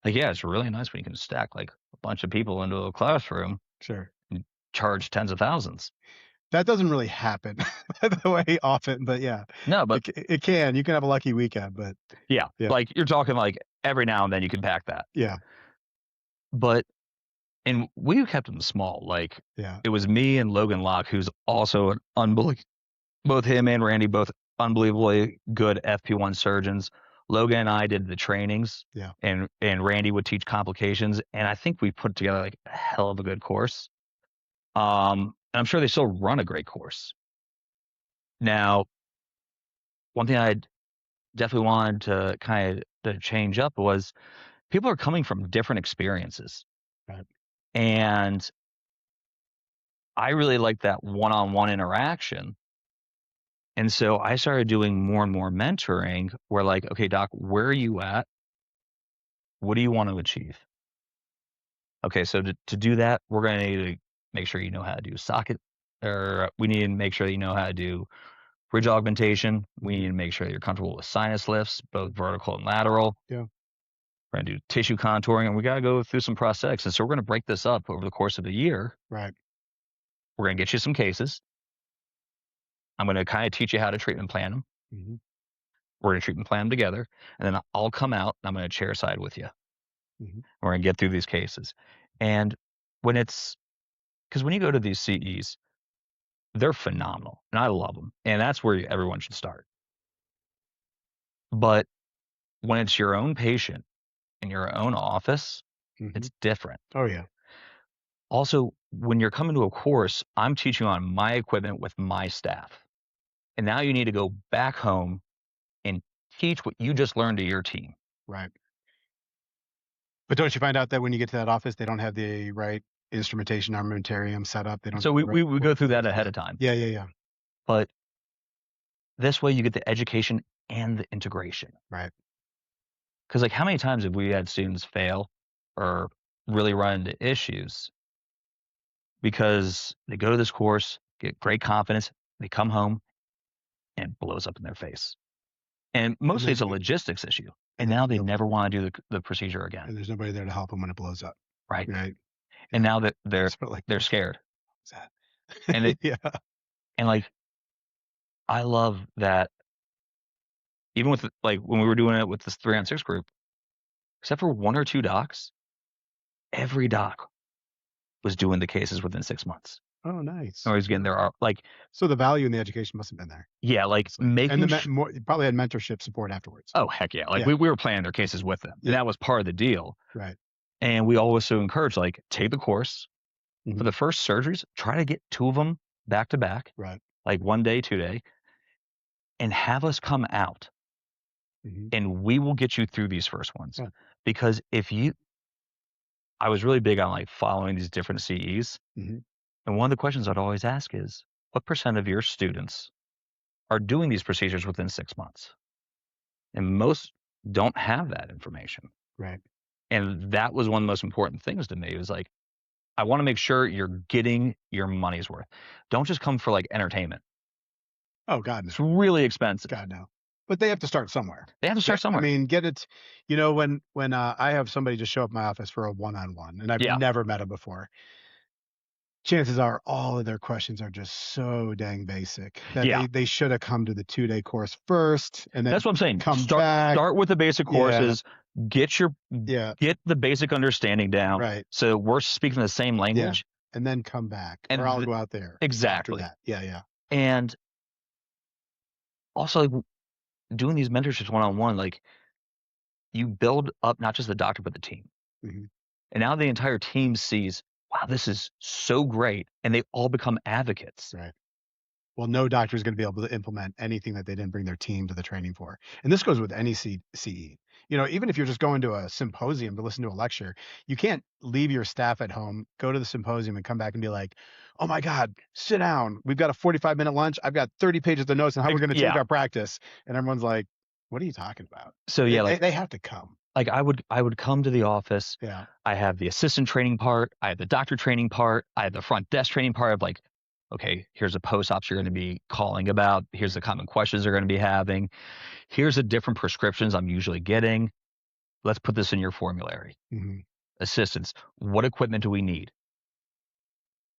like, yeah, it's really nice when you can stack like a bunch of people into a classroom Sure. and charge tens of thousands. That doesn't really happen the way often, but yeah, No, but it can. You can have a lucky weekend, but yeah, yeah. like you're talking like every now and then you can pack that. Yeah. But and we kept them small. Like Yeah. it was me and Logan Locke, who's also an unbelievable, both him and Randy, both unbelievably good FP1 surgeons. Logan and I did the trainings. Yeah. And Randy would teach complications. And I think we put together like a hell of a good course. And I'm sure they still run a great course. Now, one thing I definitely wanted to kind of to change up was people are coming from different experiences. Right. And I really like that one-on-one interaction. And so I started doing more and more mentoring where like, okay, doc, where are you at? What do you want to achieve? Okay, so to do that, we're going to need to make sure you know how to do socket, or we need to make sure that you know how to do bridge augmentation. We need to make sure that you're comfortable with sinus lifts, both vertical and lateral. Yeah. We're going to do tissue contouring, and we got to go through some prosthetics. And so we're going to break this up over the course of a year. Right. We're going to get you some cases. I'm going to kind of teach you how to treatment plan them. Mm-hmm. We're going to treatment plan them together. And then I'll come out and I'm going to chair side with you. Mm-hmm. We're going to get through these cases. And because when you go to these CEs, they're phenomenal and I love them. And that's where everyone should start. But when it's your own patient in your own office, Mm-hmm. it's different. Oh, yeah. Also, when you're coming to a course, I'm teaching on my equipment with my staff. And now you need to go back home and teach what you just learned to your team. Right. But don't you find out that when you get to that office, they don't have the right instrumentation armamentarium set up? They don't. So we go through that ahead of time. Yeah. But this way you get the education and the integration. Right. Because like how many times have we had students fail or really run into issues because they go to this course, get great confidence, they come home and it blows up in their face. And mostly it's a logistics issue. And now they never want to do the procedure again. And there's nobody there to help them when it blows up. Right. Right. And now that they're Like, scared. what's that? And yeah. And like I love that even with like when we were doing it with this 3-on-6 group, except for 1 or 2 docs, every doc was doing the cases within 6 months. Oh, nice. Or he's getting there. So the value in the education must have been there. Yeah, like making you probably had mentorship support afterwards. Oh heck yeah! Like we were planning their cases with them. Yeah. And that was part of the deal. Right. And we also encourage like take the course Mm-hmm. for the first surgeries. Try to get 2 of them back to back. Right. Like 1 day, 2 day, and have us come out, and we will get you through these first ones. Yeah. Because I was really big on like following these different CEs. Mm-hmm. And one of the questions I'd always ask is, what % of your students are doing these procedures within 6 months? And most don't have that information. Right. And that was one of the most important things to me. It was like, I want to make sure you're getting your money's worth. Don't just come for like entertainment. Oh, God, no. It's really expensive. God, no. But they have to start somewhere. They have to start somewhere. I mean, get it. You know, when I have somebody just show up at my office for a one-on-one, and I've never met them before, chances are all of their questions are just so dang basic that they should have come to the 2-day course first, and then that's what I'm saying. Start with the basic courses. Get the basic understanding down. Right. So we're speaking the same language. Yeah. And then come back, and or I'll go out there. Exactly. After that. Yeah. And also, like, doing these mentorships one-on-one, like you build up not just the doctor but the team. Mm-hmm. And now the entire team sees, wow, this is so great, and they all become advocates. Right. Well, no doctor is going to be able to implement anything that they didn't bring their team to the training for. And this goes with any CE. You know, even if you're just going to a symposium to listen to a lecture, you can't leave your staff at home, go to the symposium and come back and be like, oh my God, sit down. We've got a 45-minute lunch. I've got 30 pages of notes on how we're going to change our practice. And everyone's like, what are you talking about? So yeah, they have to come. Like I would come to the office. Yeah. I have the assistant training part. I have the doctor training part. I have the front desk training part of like, okay, here's the post-ops you're going to be calling about. Here's the common questions they're going to be having. Here's the different prescriptions I'm usually getting. Let's put this in your formulary. Mm-hmm. Assistants, what equipment do we need?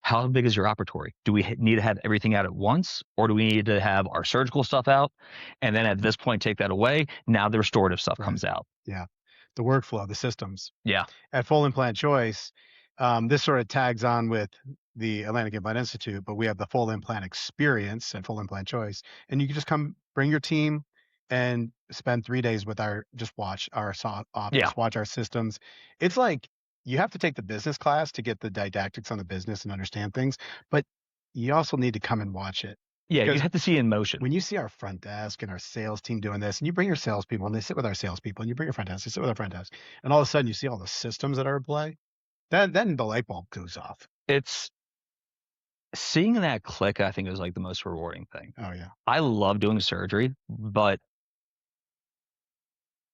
How big is your operatory? Do we need to have everything out at once, or do we need to have our surgical stuff out? And then at this point, take that away. Now the restorative stuff comes out. Yeah. The workflow, the systems. Yeah. At Full Implant Choice, this sort of tags on with the Atlantic Implant Institute, but we have the Full Implant Experience at Full Implant Choice. And you can just come, bring your team, and spend 3 days with watch our office, watch our systems. It's like you have to take the business class to get the didactics on the business and understand things, but you also need to come and watch it. Yeah, you have to see it in motion. When you see our front desk and our sales team doing this, and you bring your salespeople and they sit with our salespeople, and you bring your front desk, they sit with our front desk, and all of a sudden you see all the systems that are at play, then the light bulb goes off. It's seeing that click, I think, is like the most rewarding thing. Oh yeah. I love doing surgery, but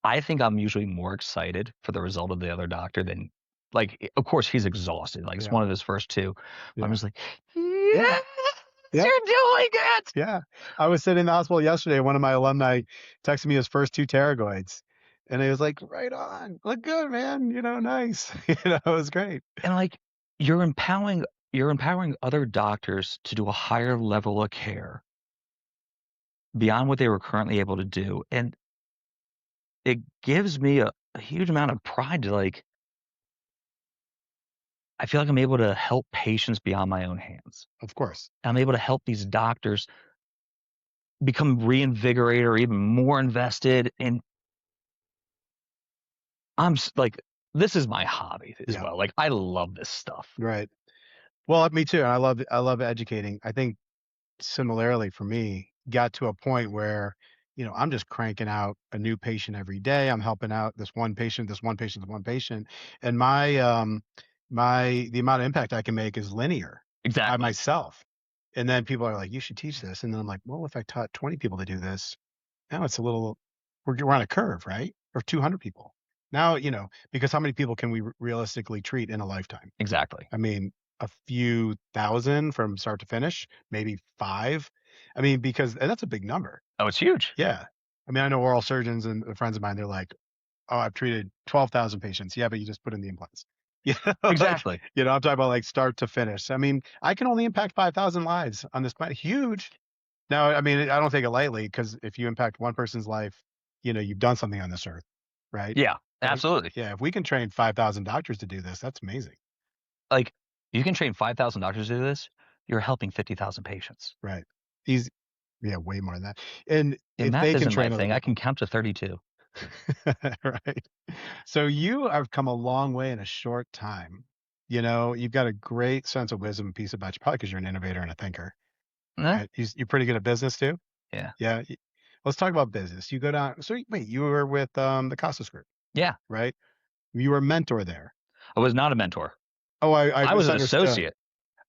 I think I'm usually more excited for the result of the other doctor than, like, of course he's exhausted. Like it's one of his first 2. But I'm just like, yeah. Yeah. You're doing it. Yeah. I was sitting in the hospital yesterday. One of my alumni texted me his first 2 pterygoids. And he was like, right on. Look good, man. Nice. It was great. And like you're empowering other doctors to do a higher level of care beyond what they were currently able to do. And it gives me a huge amount of pride to like I feel like I'm able to help patients beyond my own hands. Of course. I'm able to help these doctors become reinvigorated or even more invested. And like, this is my hobby as Yeah. well. Like, I love this stuff. Right. Well, me too. I love educating. I think similarly for me, got to a point where, I'm just cranking out a new patient every day. I'm helping out this one patient, this one patient, this one patient. And the amount of impact I can make is linear by Exactly. myself. And then people are like, you should teach this. And then I'm like, well, if I taught 20 people to do this, now it's a little, we're on a curve, right? Or 200 people. Now, because how many people can we realistically treat in a lifetime? Exactly. I mean, a few thousand from start to finish, maybe 5. I mean, and that's a big number. Oh, it's huge. Yeah. I mean, I know oral surgeons and friends of mine, they're like, "Oh, I've treated 12,000 patients." Yeah, but you just put in the implants. Like, Exactly. I'm talking about like start to finish. I mean, I can only impact 5,000 lives on this planet. Huge. Now, I mean, I don't take it lightly because if you impact one person's life, you've done something on this earth, right? Yeah, But absolutely. yeah, if we can train 5,000 doctors to do this, that's amazing. Like, you can train 5,000 doctors to do this. You're helping 50,000 patients. Right. He's Yeah, way more than that. And And if math they can isn't my train other thing. I can people. count to 32. Right. So you have come a long way in a short time. You've got a great sense of wisdom and peace about you, probably because you're an innovator and a thinker. Eh, Right? You're pretty good at business too. yeah. Yeah. Let's talk about business. You go down. So wait, you were with the Costas Group, Yeah. right? You were a mentor there. I was not a mentor. Oh, I I was an misunderstood. associate.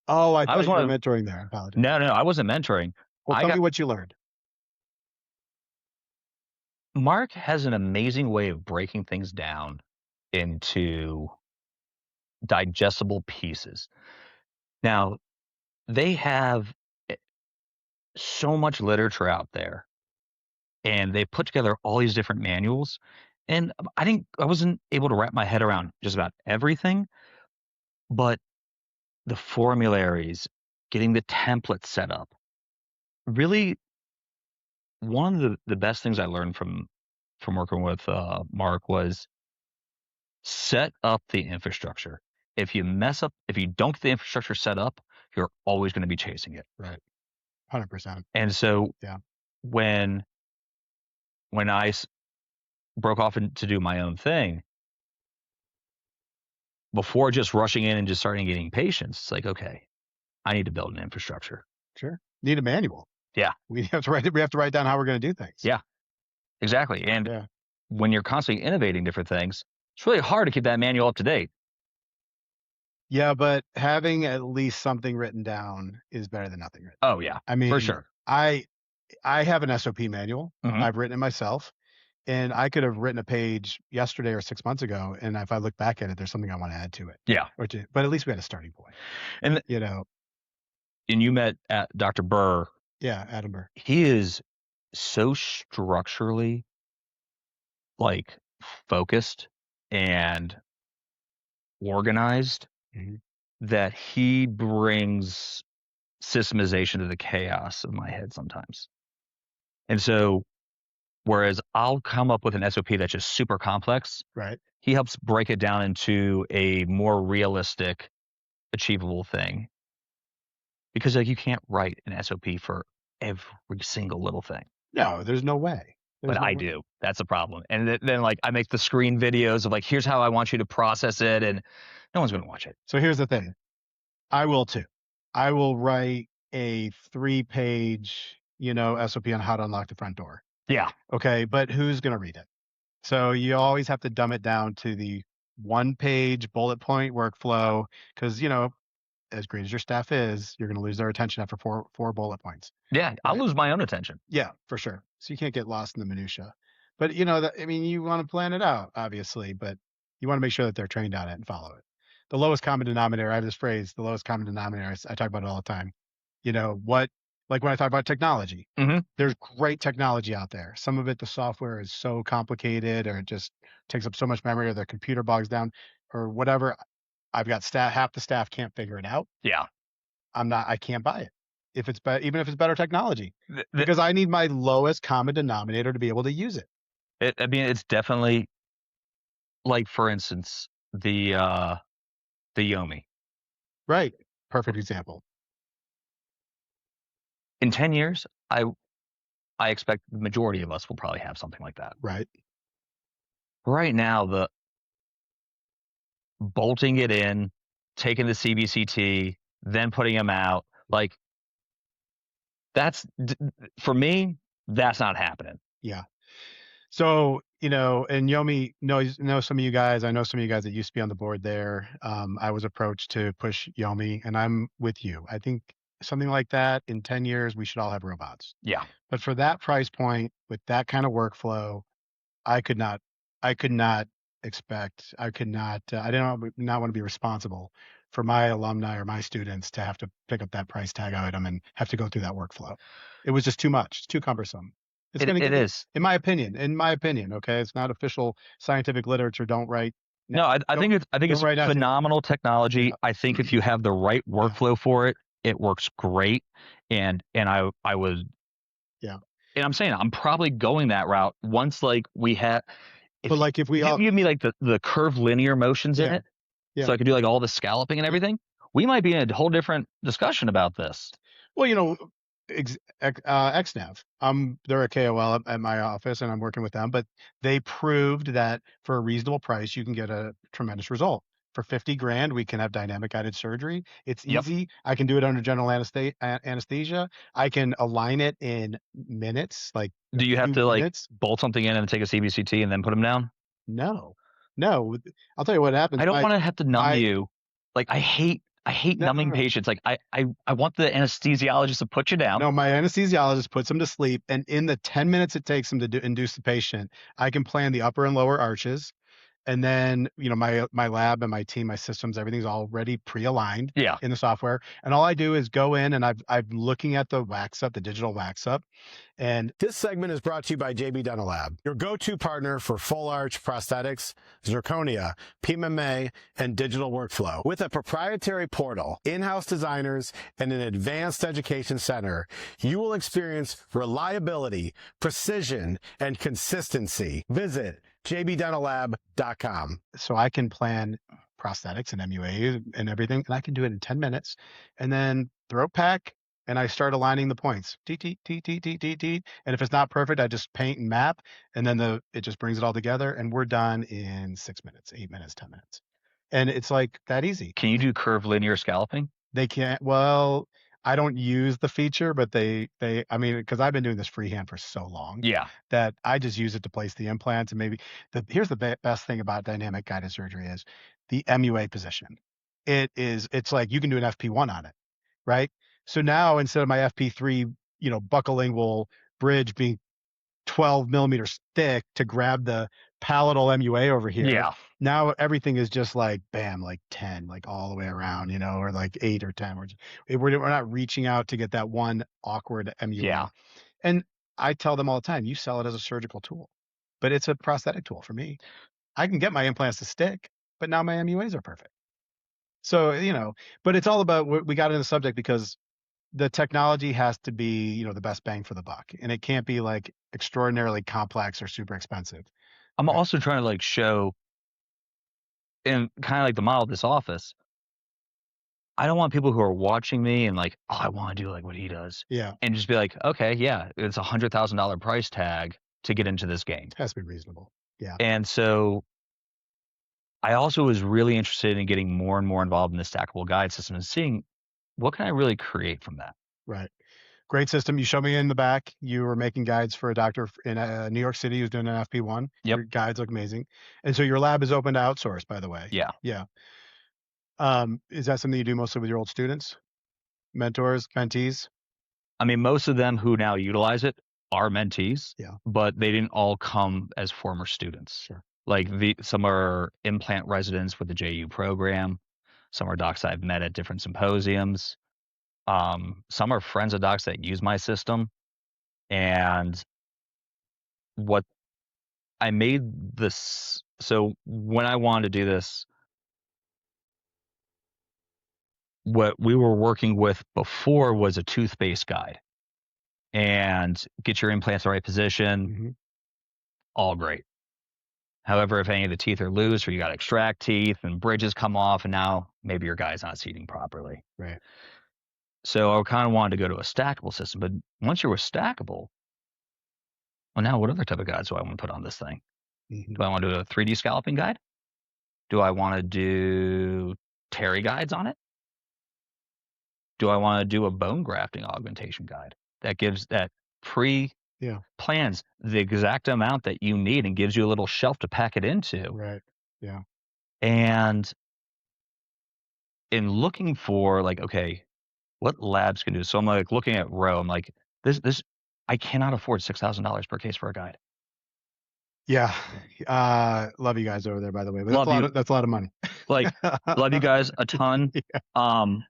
Oh, I I was thought you one were of mentoring there. I apologize. No, I wasn't mentoring. Well, I tell me got what you learned. Mark has an amazing way of breaking things down into digestible pieces. Now, they have so much literature out there, and they put together all these different manuals. And I wasn't able to wrap my head around just about everything, but the formularies, getting the template set up, really one of the best things I learned from working with Mark was set up the infrastructure. If you don't get the infrastructure set up, you're always going to be chasing it. Right. 100%. And so Yeah. when I broke off to do my own thing, before just rushing in and just starting getting patients, it's like, okay, I need to build an infrastructure. Sure. Need a manual. Yeah. We have to write down how we're going to do things. Yeah, exactly. And Yeah. when you're constantly innovating different things, it's really hard to keep that manual up to date. Yeah, but having at least something written down is better than nothing written. Oh yeah, I for mean, sure. I have an SOP manual. Mhm. I've written it myself, and I could have written a page yesterday or 6 months ago, and if I look back at it, there's something I want to add to it. Yeah. But at least we had a starting point. And You know, and you met at Dr. Burr. yeah, Adam Burr. He is so structurally like focused and organized Mhm. that he brings systemization to the chaos of my head sometimes. And so whereas I'll come up with an SOP that's just super complex, Right. he helps break it down into a more realistic, achievable thing. Because like you can't write an SOP for every single little thing. No, there's no way. There's But no I way. do. That's a problem. And then like I make the screen videos of like, here's how I want you to process it, and no one's going to watch it. So here's the thing. I will too. I will write a 3-page, SOP on how to unlock the front door. Yeah. Okay, but who's going to read it? So you always have to dumb it down to the 1-page bullet point workflow because, as great as your staff is, you're going to lose their attention after four bullet points. Yeah. I'll Right. lose my own attention. Yeah, for sure. So you can't get lost in the minutia. But you want to plan it out, obviously, but you want to make sure that they're trained on it and follow it. The lowest common denominator, I have this phrase, the lowest common denominator, I talk about it all the time. You know, like when I talk about technology, Mhm. there's great technology out there. Some of it, the software is so complicated or it just takes up so much memory or the computer bogs down or whatever. I've got half the staff can't figure it out. Yeah. I can't buy it if it's even if it's better technology Th th because I need my lowest common denominator to be able to use it. I mean, it's definitely like, for instance, the Yomi. Right. Perfect example. In 10 years, I expect the majority of us will probably have something like that. Right. Right now, the bolting it in, taking the CBCT, then putting them out, like, that's for me, that's not happening. Yeah. So, you know, and Yomi know some of you guys. I know some of you guys that used to be on the board there. I was approached to push Yomi, and I'm with you. I think something like that in 10 years, we should all have robots. Yeah. But for that price point, with that kind of workflow, I could not, I could not I could not, I didn't not want to be responsible for my alumni or my students to have to pick up that price tag item and have to go through that workflow. It was just too much. It's too cumbersome. It's going to It get, is. in my opinion, okay, it's not official scientific literature. No, I Don't, think don't it's write nothing. phenomenal technology. Yeah. I think if you have the right workflow for it, it works great. And I would, Yeah. and I'm saying I'm probably going that route once like we have But like if we if all, you give me like the curved linear motions in yeah, it, yeah. so I could do like all the scalloping and everything, we might be in a whole different discussion about this. Well, you know, XNav. They're a KOL at my office, and I'm working with them. But they proved that for a reasonable price, you can get a tremendous result. For 50 grand, we can have dynamic guided surgery. It's Yep. easy. I can do it under general anesthesia. I can align it in minutes, like a Do you have few to like minutes. bolt something in and take a CBCT and then put them down? No, no. I'll tell you what happens. I don't want to have to numb My you. Like I hate no, no, numbing no. patients. Like I want the anesthesiologist to put you down. No, my anesthesiologist puts them to sleep, and in the 10 minutes it takes them to induce the patient, I can plan the upper and lower arches. And then, you know, my lab and my team, my systems, everything's already pre-aligned Yeah. in the software. And all I do is go in and I'm looking at the wax up, the digital wax up. And This segment is brought to you by JB Dental Lab, your go-to partner for full arch prosthetics, zirconia, PMMA, and digital workflow. With a proprietary portal, in-house designers, and an advanced education center, you will experience reliability, precision, and consistency. Visit jbdentallab.com. so I can plan prosthetics and MUA and everything, and I can do it in 10 minutes. And then throat pack, and I start aligning the points. T, T, T, T, T, T, T. And if it's not perfect, I just paint and map, and then it just brings it all together, and we're done in 6 minutes, 8 minutes, 10 minutes. And it's like that easy. Can you do curved linear scalloping? They can't, well, I don't use the feature, but I mean, because I've been doing this freehand for so long Yeah. that I just use it to place the implants. And maybe here's the best thing about dynamic guided surgery is the MUA position. It's like you can do an FP1 on it, right? So now instead of my FP3, you know, buccolingual bridge being 12 millimeters thick to grab the palatal MUA over here. Yeah. Now everything is just like bam, like 10, like all the way around, you know, or like 8 or 10. We're not reaching out to get that one awkward MUA. Yeah. And I tell them all the time, you sell it as a surgical tool, but it's a prosthetic tool for me. I can get my implants to stick, but now my MUAs are perfect. So, you know, but it's all about, we got into the subject because the technology has to be, you know, the best bang for the buck, and it can't be like extraordinarily complex or super expensive. I'm Right. also trying to like show and kind of like the model of this office. I don't want people who are watching me and like, oh, I want to do like what he does. Yeah, And just be like, okay, yeah, it's $100,000 price tag to get into this game. it has to be reasonable. Yeah. And so I also was really interested in getting more and more involved in the stackable guide system and seeing what can I really create from that. Right. Great system. You showed me in the back. You were making guides for a doctor in New York City who's doing an FP1. Yep. Your guides look amazing. And so your lab is open to outsource, by the way. Yeah. Yeah. Is that something you do mostly with your old students, mentors, mentees? I mean, most of them who now utilize it are mentees, Yeah. but they didn't all come as former students. Sure. Like some are implant residents with the JU program. Some are docs I've met at different symposiums. Some are friends of docs that use my system, and what I made this so when I wanted to do this, what we were working with before was a tooth-based guide, and get your implants the right position, Mhm. all great. However, if any of the teeth are loose or you gotta extract teeth and bridges come off and now maybe your guy's not seating properly. Right. So I kinda wanted to go to a stackable system, but once you're with stackable, well, now what other type of guides do I wanna put on this thing? Mhm. Do I wanna do a 3D scalloping guide? Do I wanna do Terry guides on it? Do I wanna do a bone grafting augmentation guide that gives that Yeah. plans the exact amount that you need and gives you a little shelf to pack it into? Right. Yeah. And in looking for like, okay, what labs can do? So I'm like looking at Row. I'm like, this I cannot afford $6,000 per case for a guide. Yeah. Love you guys over there, by the way, but Love you, that's a lot of money. like love you guys a ton. Yeah. Um,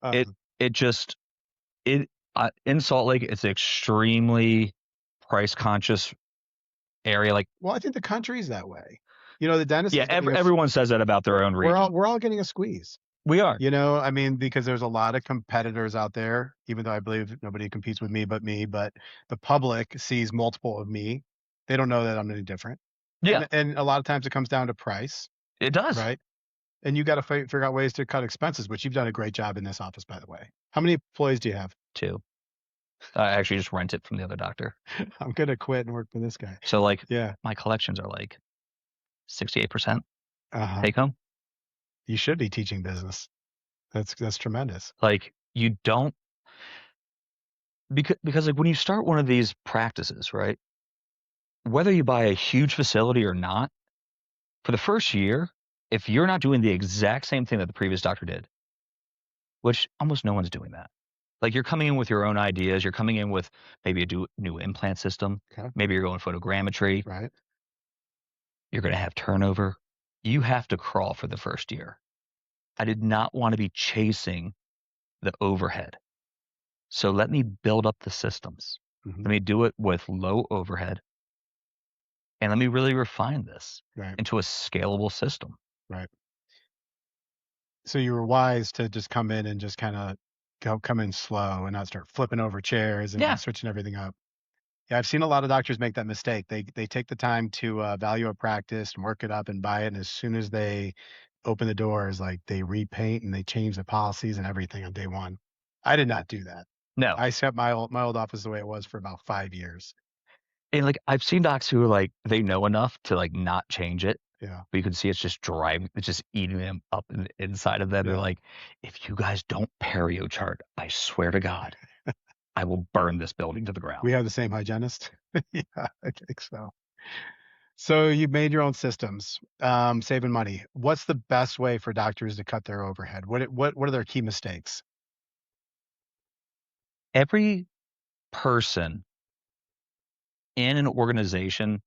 it Uh, it just it in Salt Lake, it's extremely price conscious area. Like, well, I think the country's that way. You know, the dentist yeah, is getting us everyone says that about their own region. we're all getting a squeeze. We are. You know, I mean, because there's a lot of competitors out there, even though I believe nobody competes with me but me, but the public sees multiple of me. They don't know that I'm any different. Yeah, And a lot of times it comes down to price, it does. right? And you gotta figure out ways to cut expenses, which you've done a great job in this office, by the way. How many employees do you have? Too. I actually just rent it from the other doctor. I'm gonna quit and work for this guy. So like Yeah. my collections are like 68% Uh-huh. take home. You should be teaching business. That's tremendous. Like you don't because like when you start one of these practices, right? Whether you buy a huge facility or not, for the first year, if you're not doing the exact same thing that the previous doctor did, which almost no one's doing that. Like you're coming in with your own ideas, you're coming in with maybe a new implant system, Okay. maybe you're going photogrammetry, Right. you're going to have turnover. You have to crawl for the first year. I did not want to be chasing the overhead. So let me build up the systems. Mhm. Let me do it with low overhead and let me really refine this Right. into a scalable system. Right. So you were wise to just come in and just kinda come in slow and not start flipping over chairs and Yeah. switching everything up. Yeah, I've seen a lot of doctors make that mistake. They take the time to, value a practice and work it up and buy it, and as soon as they open the doors, like, they repaint and they change the policies and everything on day one. I did not do that. No. I set my old office the way it was for about 5 years. And like I've seen docs who are like they know enough to like not change it, Yeah, but you can see it's just eating them up inside of them. They're yeah. like, if you guys don't perio chart, I swear to God, I will burn this building to the ground. We have the same hygienist? Yeah, I think so. So you made your own systems, saving money. What's the best way for doctors to cut their overhead? What are their key mistakes? Every person in an organization,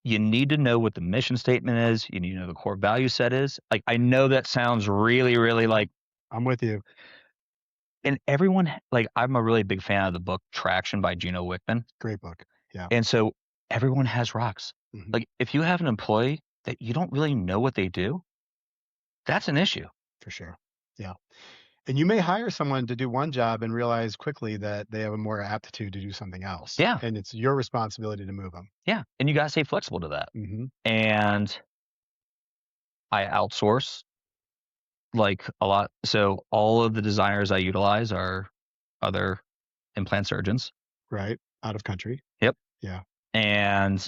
you need to know what the mission statement is. You need to know the core value set is. Like, I know that sounds really, really like, I'm with you. and everyone, like, I'm a really big fan of the book Traction by Gino Wickman. Great book. Yeah. And so everyone has rocks. Mhm. Like, if you have an employee that you don't really know what they do, that's an issue. For sure. Yeah. And you may hire someone to do one job and realize quickly that they have a more aptitude to do something else. Yeah. And it's your responsibility to move them. Yeah. And you got to stay flexible to that. Hmm. And I outsource like a lot. So all of the designers I utilize are other implant surgeons. Right. Out of country. Yep. Yeah. And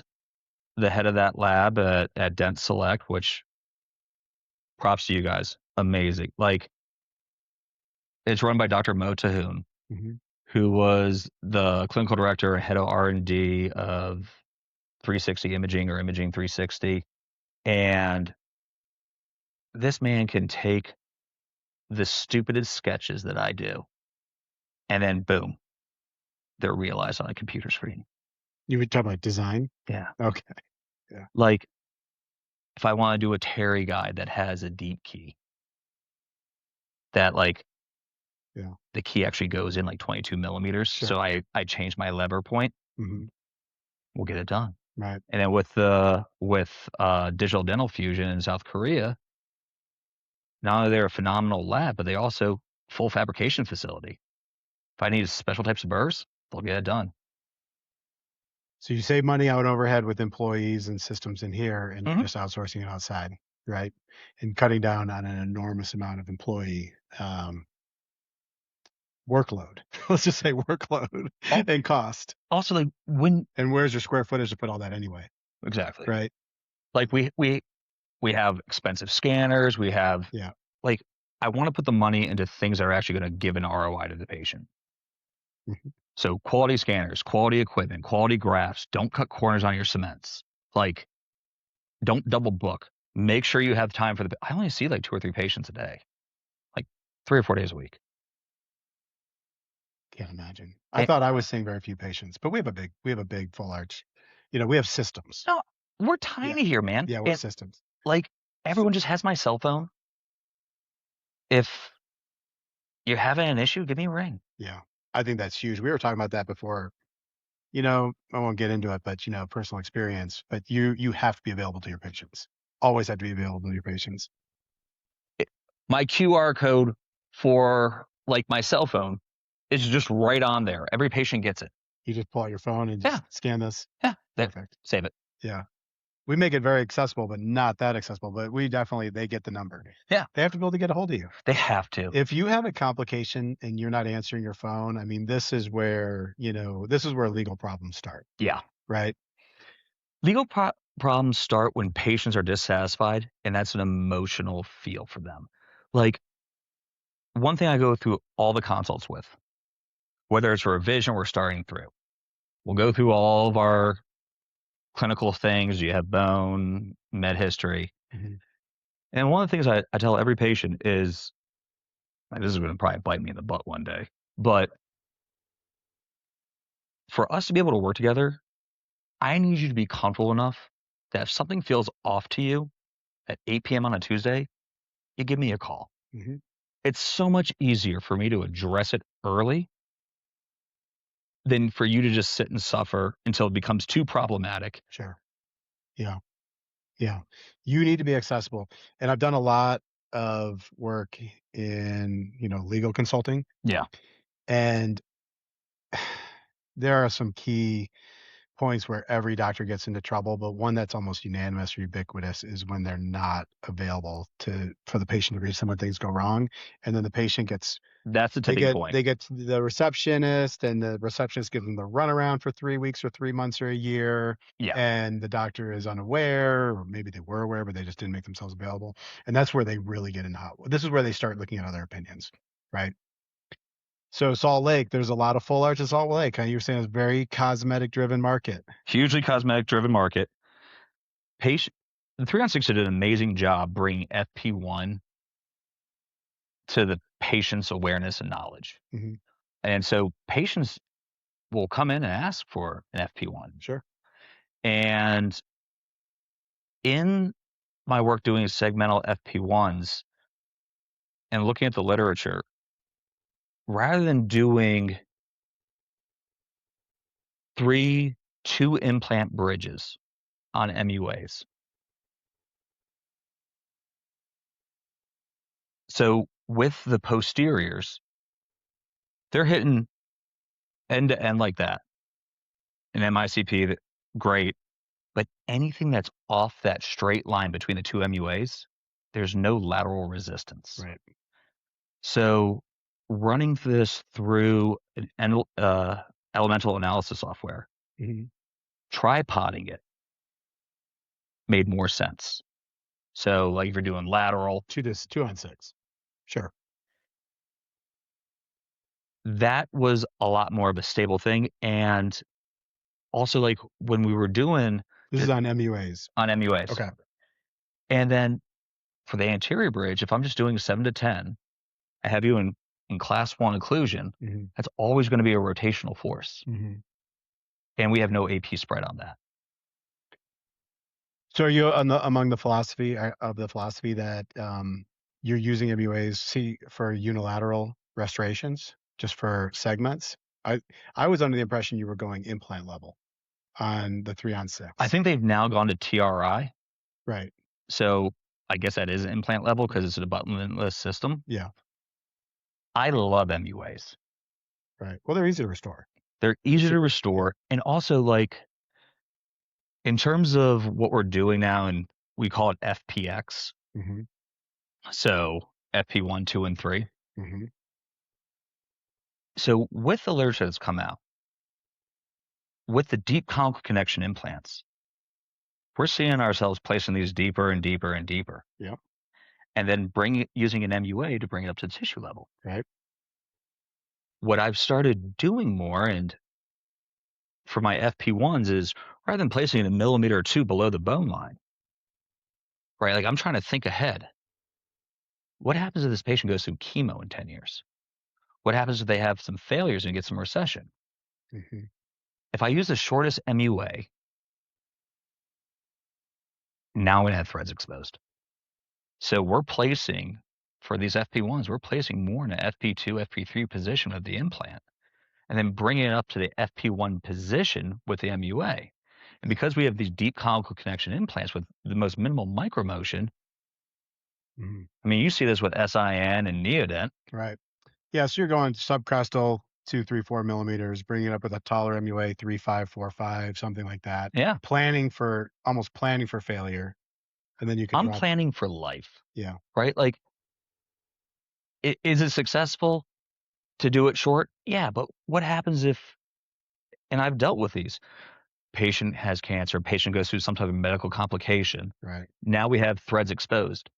the head of that lab at Dent Select, which props to you guys. Amazing. Like it's run by Dr. Mo Tahoon, Hmm. who was the clinical director and head of R&D of 360 Imaging or Imaging 360. And this man can take the stupidest sketches that I do and then boom, they're realized on a computer screen. You would talk about design. Yeah. Okay. Yeah. Like if I want to do a Terry guide that has a deep key that like Yeah. the key actually goes in like 22 millimeters. Sure. So I changed my lever point. Hmm. We'll get it done. Right. And then with Digital Dental Fusion in South Korea, not only they're a phenomenal lab, but they also full fabrication facility. If I need special types of burrs, they'll get it done. So you save money on overhead with employees and systems in here, and you're Mhm. just outsourcing it outside, right? And cutting down on an enormous amount of employee workload. Let's just say workload Al- and cost. Also, like when And where's your square footage to put all that anyway, exactly, right? like we have expensive scanners. We have Yeah. like I want to put the money into things that are actually going to give an ROI to the patient. Mhm. So quality scanners, quality equipment, quality grafts. Don't cut corners on your cements. Like, don't double book. Make sure you have time for the. I only see like 2 or 3 patients a day, like 3 or 4 days a week. Can't imagine. I And, thought I was seeing very few patients, but we have a big full arch. We have systems. no, we're Yeah. tiny here, man. Yeah, we have And systems. like everyone just has my cell phone. If you're having an issue, give me a ring. Yeah. I think that's huge. We were talking about that before. I won't get into it, but personal experience. But you have to be available to your patients. Always have to be available to your patients. My QR code for like my cell phone is just right on there. Every patient gets it. You just pull out your phone and Yeah. just scan this. Yeah. Perfect. Save it. Yeah. We make it very accessible, but not that accessible. But they get the number. Yeah. They have to be able to get a hold of you. They have to. If you have a complication and you're not answering your phone, I mean, this is where legal problems start, Yeah. right? Legal problems start when patients are dissatisfied, and that's an emotional feel for them. Like, one thing I go through all the consults with, whether it's for a vision we're starting through, we'll go through all of our clinical things. You have bone, med history. Mhm. And one of the things I tell every patient is, and this is going to probably bite me in the butt one day, but for us to be able to work together, I need you to be comfortable enough that if something feels off to you at 8 p.m. on a Tuesday, you give me a call. Mhm. It's so much easier for me to address it early than for you to just sit and suffer until it becomes too problematic. Sure. Yeah. Yeah. You need to be accessible. And I've done a lot of work in, legal consulting, Yeah. and there are some key points where every doctor gets into trouble, but one that's almost unanimous or ubiquitous is when they're not available for the patient to reach them when things go wrong. And then the patient gets That's the they tipping get point. they get to the receptionist, and the receptionist gives them the runaround for 3 weeks or 3 months or a year, Yeah. and the doctor is unaware, or maybe they were aware, but they just didn't make themselves available. And that's where they really get in hot. This is where they start looking at other opinions, right? So Salt Lake, there's a lot of full arch in Salt Lake. You were saying it's a very cosmetic driven market. Hugely cosmetic driven market. The 3 on 6 did an amazing job bringing FP1 to the patient's awareness and knowledge. Mhm. And so patients will come in and ask for an FP1. Sure. And in my work doing segmental FP1s and looking at the literature, rather than doing 2 implant bridges on MUAs. So with the posteriors, they're hitting end to end like that. An MICP, great. But anything that's off that straight line between the 2 MUAs, there's no lateral resistance. Right. So running this through an elemental analysis software, Mhm. tripoding it made more sense. So like if you're doing lateral, 2 on 6. Sure. that was a lot more of a stable thing. And also like when we were doing This is on MUAs. on MUAs. Okay. And then for the anterior bridge, if I'm just doing 7 to 10, I have you in class 1 occlusion, Mhm. that's always going to be a rotational force. Mhm. And we have no AP spread on that. So are you among the philosophy that you're using MUAs for unilateral restorations just for segments. I was under the impression you were going implant level on the 3-on-6. I think they've now gone to TRI. Right. So I guess that is implant level because it's an abutmentless system. Yeah. I love MUAs. Right. Well, they're easy to restore. They're easy to restore. And also, like, in terms of what we're doing now, and we call it FPX. Mm-hmm. So FP1, 2, and 3. Mm-hmm. So with the literature that's come out, with the deep conical connection implants, we're seeing ourselves placing these deeper and deeper and deeper. Yep. And then using an MUA to bring it up to the tissue level. Right. What I've started doing more, and for my FP1s, is rather than placing it a millimeter or two below the bone line, right? Like, I'm trying to think ahead. What happens if this patient goes through chemo in 10 years? What happens if they have some failures and get some recession? Mm-hmm. If I use the shortest MUA, now I'm going to have threads exposed. So we're placing, for these FP1s, we're placing more in an FP2, FP3 position of the implant, and then bringing it up to the FP1 position with the MUA. And because we have these deep conical connection implants with the most minimal micromotion, Mm-hmm. I mean, you see this with SIN and Neodent. Right. Yeah. So you're going subcrestal 2, 3, 4 millimeters, bringing it up with a taller MUA 3, 5, 4, 5, something like that. Yeah. Almost planning for failure, and then you can. I'm planning for life. Yeah. Right. Like, is it successful to do it short? Yeah. But what happens if, and I've dealt with these, patient has cancer, patient goes through some type of medical complication. Right. Now we have threads exposed.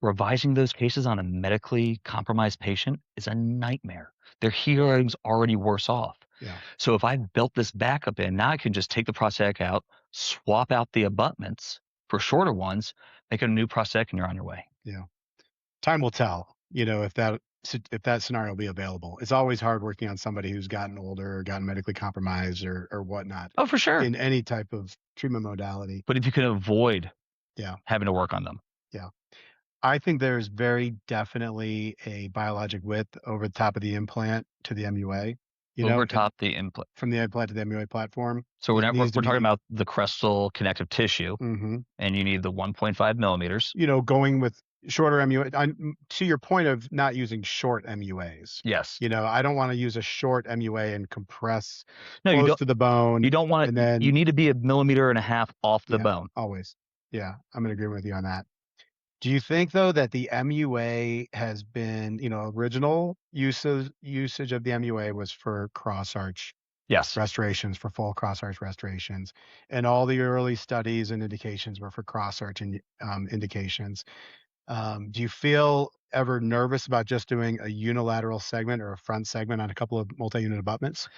Revising those cases on a medically compromised patient is a nightmare. Their healing's already worse off. Yeah. So if I've built this backup in, now I can just take the prosthetic out, swap out the abutments for shorter ones, make a new prosthetic, and you're on your way. Yeah. Time will tell, if that scenario will be available. It's always hard working on somebody who's gotten older or gotten medically compromised or whatnot Oh, for sure. in any type of treatment modality. But if you can avoid Yeah. having to work on them. Yeah. I think there's very definitely a biologic width over the top of the implant to the MUA. Over top the implant. From the implant to the MUA platform. So whenever we're talking about the crestal connective tissue, Mm-hmm. and you need the 1.5 millimeters. Going with shorter MUA. To your point of not using short MUAs. Yes. I don't want to use a short MUA and compress No, close to the bone. You don't want it. And then you need to be 1.5 millimeters off the bone. Always. Yeah, I'm in agreement with you on that. Do you think though that the MUA has been, original usage of the MUA was for cross arch Yes. restorations, for full cross arch restorations, and all the early studies and indications were for cross arch indications. Do you feel ever nervous about just doing a unilateral segment or a front segment on a couple of multi-unit abutments?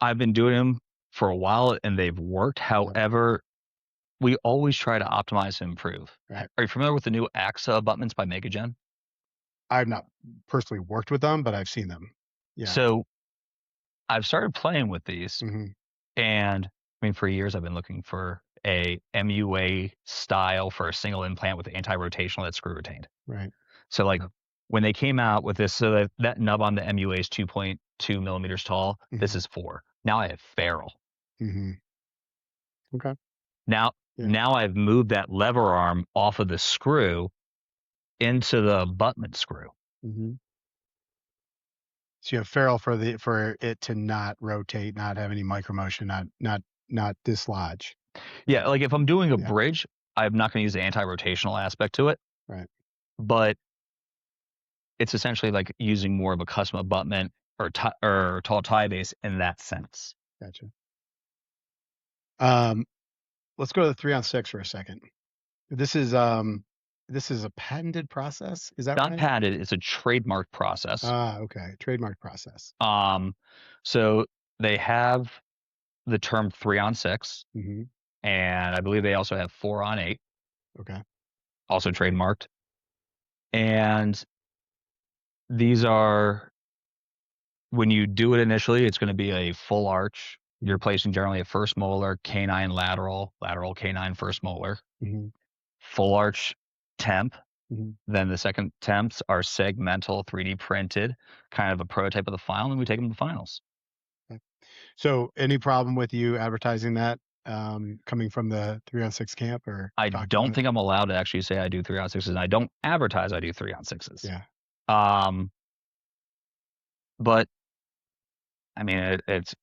I've been doing them for a while and they've worked. However, we always try to optimize and improve. Right. Are you familiar with the new AXA abutments by Megagen? I've not personally worked with them, but I've seen them. Yeah. So I've started playing with these, Mm-hmm. and I mean, for years I've been looking for a MUA style for a single implant with anti-rotational that's screw retained. Right. So like when they came out with this, so that nub on the MUA is 2.2 millimeters tall. Mm-hmm. This is 4. Now I have ferrule. Mm-hmm. Okay. Now I've moved that lever arm off of the screw into the abutment screw. Mm-hmm. So you have ferrule for it to not rotate, not have any micromotion, not dislodge. Yeah, like if I'm doing a bridge, I'm not going to use the anti-rotational aspect to it. Right. But it's essentially like using more of a custom abutment or tall tie base in that sense. Gotcha. Let's go to the 3-on-6 for a second. This is a patented process. Is that not right? patented? It's a trademark process. Okay, trademark process. So they have the term 3-on-6, mm-hmm. and I believe they also have 4-on-8. Okay. Also trademarked. And these are, when you do it initially, it's going to be a full arch. You're placing generally a first molar, canine lateral, canine first molar, mm-hmm. full arch temp, Mhm. Then the second attempts are segmental, 3D printed, kind of a prototype of the final, and we take them to finals. So any problem with you advertising that, coming from the 3-on-6 camp or I talking don't about it? think I'm allowed to actually say I do 3-on-6s, and I don't advertise I do 3-on-6s. Yeah. Um, but I mean, it's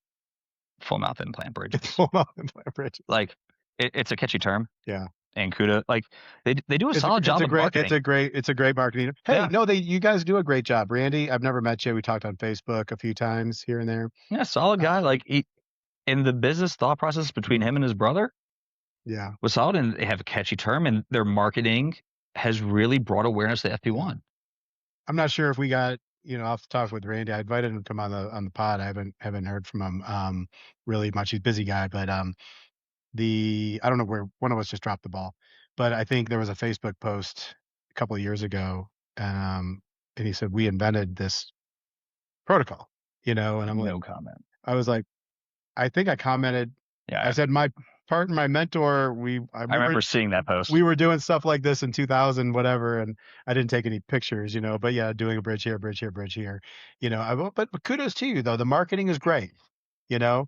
full mouth implant It's bridges. full mouth implant bridges. Like it's a catchy term, Yeah. and kudos. Like they do a solid job at marketing. It's a great marketing. Hey, Yeah. no, you guys do a great job. Randy, I've never met you. We talked on Facebook a few times here and there. Yeah, solid guy. Uh, Like in the business thought process between him and his brother yeah. was solid, and they have a catchy term, and their marketing has really brought awareness to FP1. I'm not sure if we got, off the talk with Randy. I invited him to come on the pod. I haven't heard from him really much. He's a busy guy, but I don't know where one of us just dropped the ball. But I think there was a Facebook post a couple of years ago, and he said we invented this protocol, and I'm like, No comment. I was like, I think I commented. I Yeah, said my partner, my mentor, I remember seeing that post. we were doing stuff like this in 2000, whatever, and I didn't take any pictures, but yeah, doing a bridge here, bridge here, bridge here, but kudos to you though. The marketing is great, you know.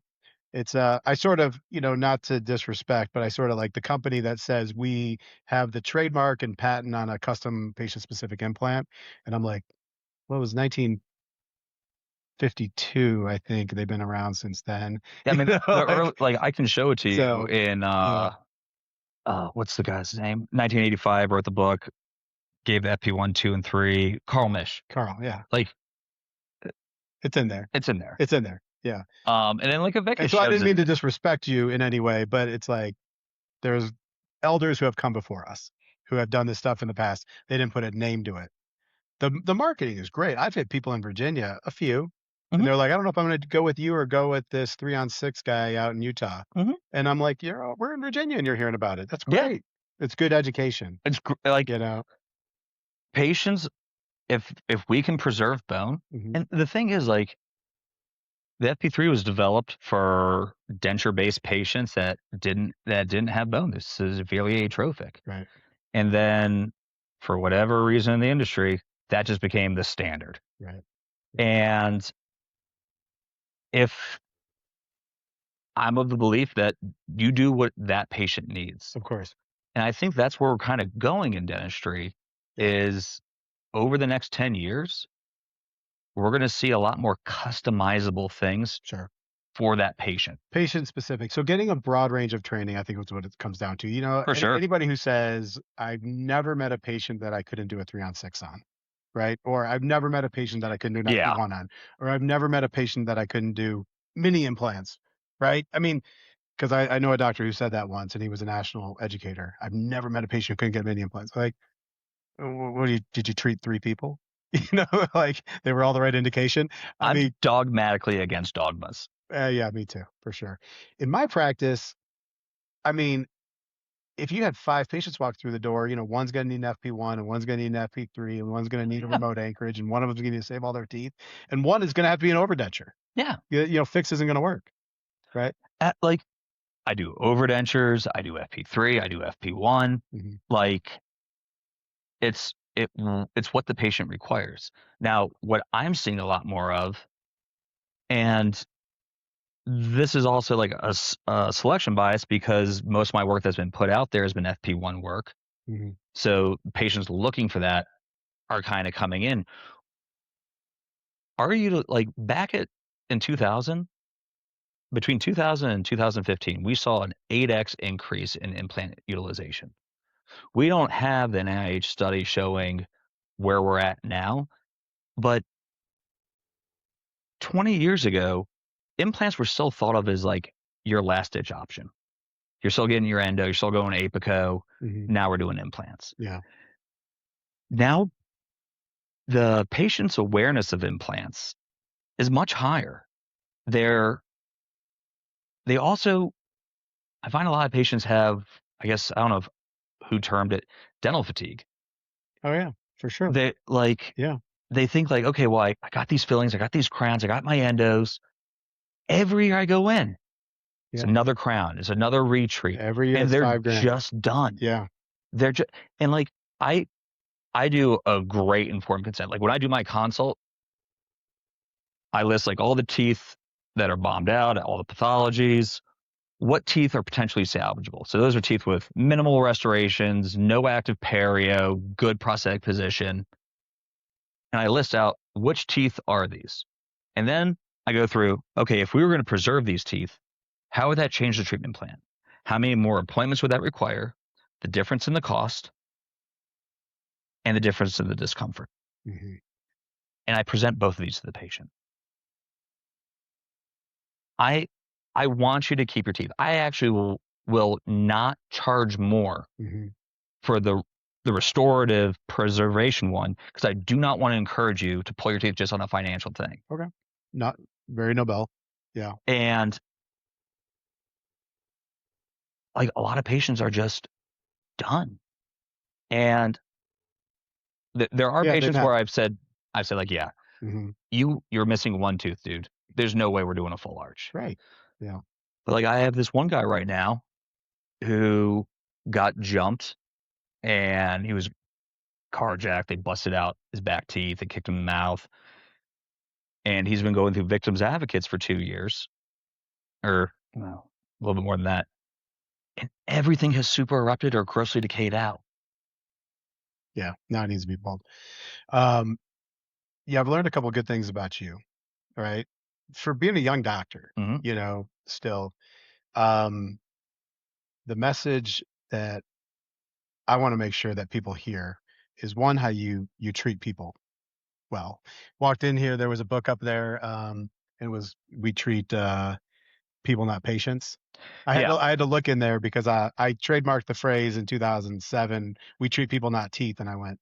It's I sort of, not to disrespect, but I sort of like the company that says we have the trademark and patent on a custom patient specific implant, and I'm like, what was 1952? I think they've been around since then. Yeah, I mean, the early, Like, like I can show it to you so in yeah, what's the guy's name? 1985 wrote the book, gave the FP1, 2, and 3. Carl Misch. Carl, yeah, Like it's in there. it's in there. It's in there. Yeah. And then like a And Vicus so I shows didn't it. mean to disrespect you in any way, but it's like there's elders who have come before us who have done this stuff in the past. They didn't put a name to it. The marketing is great. I've had people in Virginia, a few, and Mhm, they're like, I don't know if I'm going to go with you or go with this 3-on-6 guy out in Utah. mhm. And I'm like, we're in Virginia and you're hearing about it. That's Yeah, great. It's good education, it's like you know? patients. If we can preserve bone, Hmm. and the thing is, like the FP3 was developed for denture-based patients that didn't have bone. This is severely atrophic, Right. and then for whatever reason in the industry, that just became the standard. Right. And if I'm of the belief that you do what that patient needs. Of course. And I think that's where we're kind of going in dentistry Yeah. is over the next 10 years, we're going to see a lot more customizable things Sure. for that patient. Patient specific. So getting a broad range of training, I think is what it comes down to. For sure. Anybody who says, I've never met a patient that I couldn't do a 3-on-6 on, right? Or I've never met a patient that I couldn't do an Yeah. FP1 on, or I've never met a patient that I couldn't do mini implants, right? I mean, because I know a doctor who said that once and he was a national educator. I've never met a patient who couldn't get mini implants. Like, did you treat 3 people? Like they were all the right indication. I I'm mean, dogmatically against dogmas. yeah, me too, for sure. In my practice, I mean, if you had 5 patients walk through the door, one's gonna need an FP1 and one's gonna need an FP3 and one's gonna need a Yeah. remote anchorage and one of them's gonna need to save all their teeth and one is gonna have to be an overdenture. Yeah. Fix isn't gonna work, right? Like I do overdentures, I do FP3, I do FP1. Mhm. Like it's what the patient requires. Now, what I'm seeing a lot more of, and this is also like a selection bias because most of my work that's been put out there has been FP1 work. Mhm. So patients looking for that are kind of coming in. Are you like back in 2000, between 2000 and 2015, we saw an 8x increase in implant utilization. We don't have the NIH study showing where we're at now, but 20 years ago, implants were still thought of as like your last ditch option. You're still getting your endo, you're still going to Apico. Mhm. Now we're doing implants. Yeah. Now the patient's awareness of implants is much higher. They also, I find a lot of patients have, I guess, I don't know who termed it, dental fatigue. Oh yeah, for sure. They like, Yeah. they think like, okay, well, I got these fillings, I got these crowns, I got my endos. Every year I go in, it's Yeah. another crown, it's another retreat, Every year and it's they're $5,000. just done. Yeah. They're just, and like, I do a great informed consent. Like when I do my consult, I list like all the teeth that are bombed out, all the pathologies, what teeth are potentially salvageable. So those are teeth with minimal restorations, no active perio, good prosthetic position. And I list out which teeth are these. And then I go through, okay, if we were going to preserve these teeth, how would that change the treatment plan? How many more appointments would that require? The difference in the cost and the difference in the discomfort. Mm-hmm. And I present both of these to the patient. I want you to keep your teeth. I actually will not charge more Mm-hmm. for the restorative preservation one because I do not want to encourage you to pull your teeth just on a financial thing. Okay. Not very Nobel. Yeah. And like a lot of patients are just done. And there are Yeah, they're patients not. where I've said like, yeah, Mm-hmm. you're missing one tooth, dude. There's no way we're doing a full arch. Right. Yeah. But like I have this one guy right now who got jumped and he was carjacked. They busted out his back teeth. They kicked him in the mouth. And he's been going through victims advocates for 2 years or well, a little bit more than that. And everything has super erupted or grossly decayed out. Yeah. Now it needs to be pulled. Yeah, I've learned a couple of good things about you. All right. For being a young doctor, Mm-hmm. still, the message that I want to make sure that people hear is one, how you treat people well. Walked in here, there was a book up there. It was We Treat People, Not Patients. Yeah. I had to look in there because I trademarked the phrase in 2007. We treat people, not teeth, and I went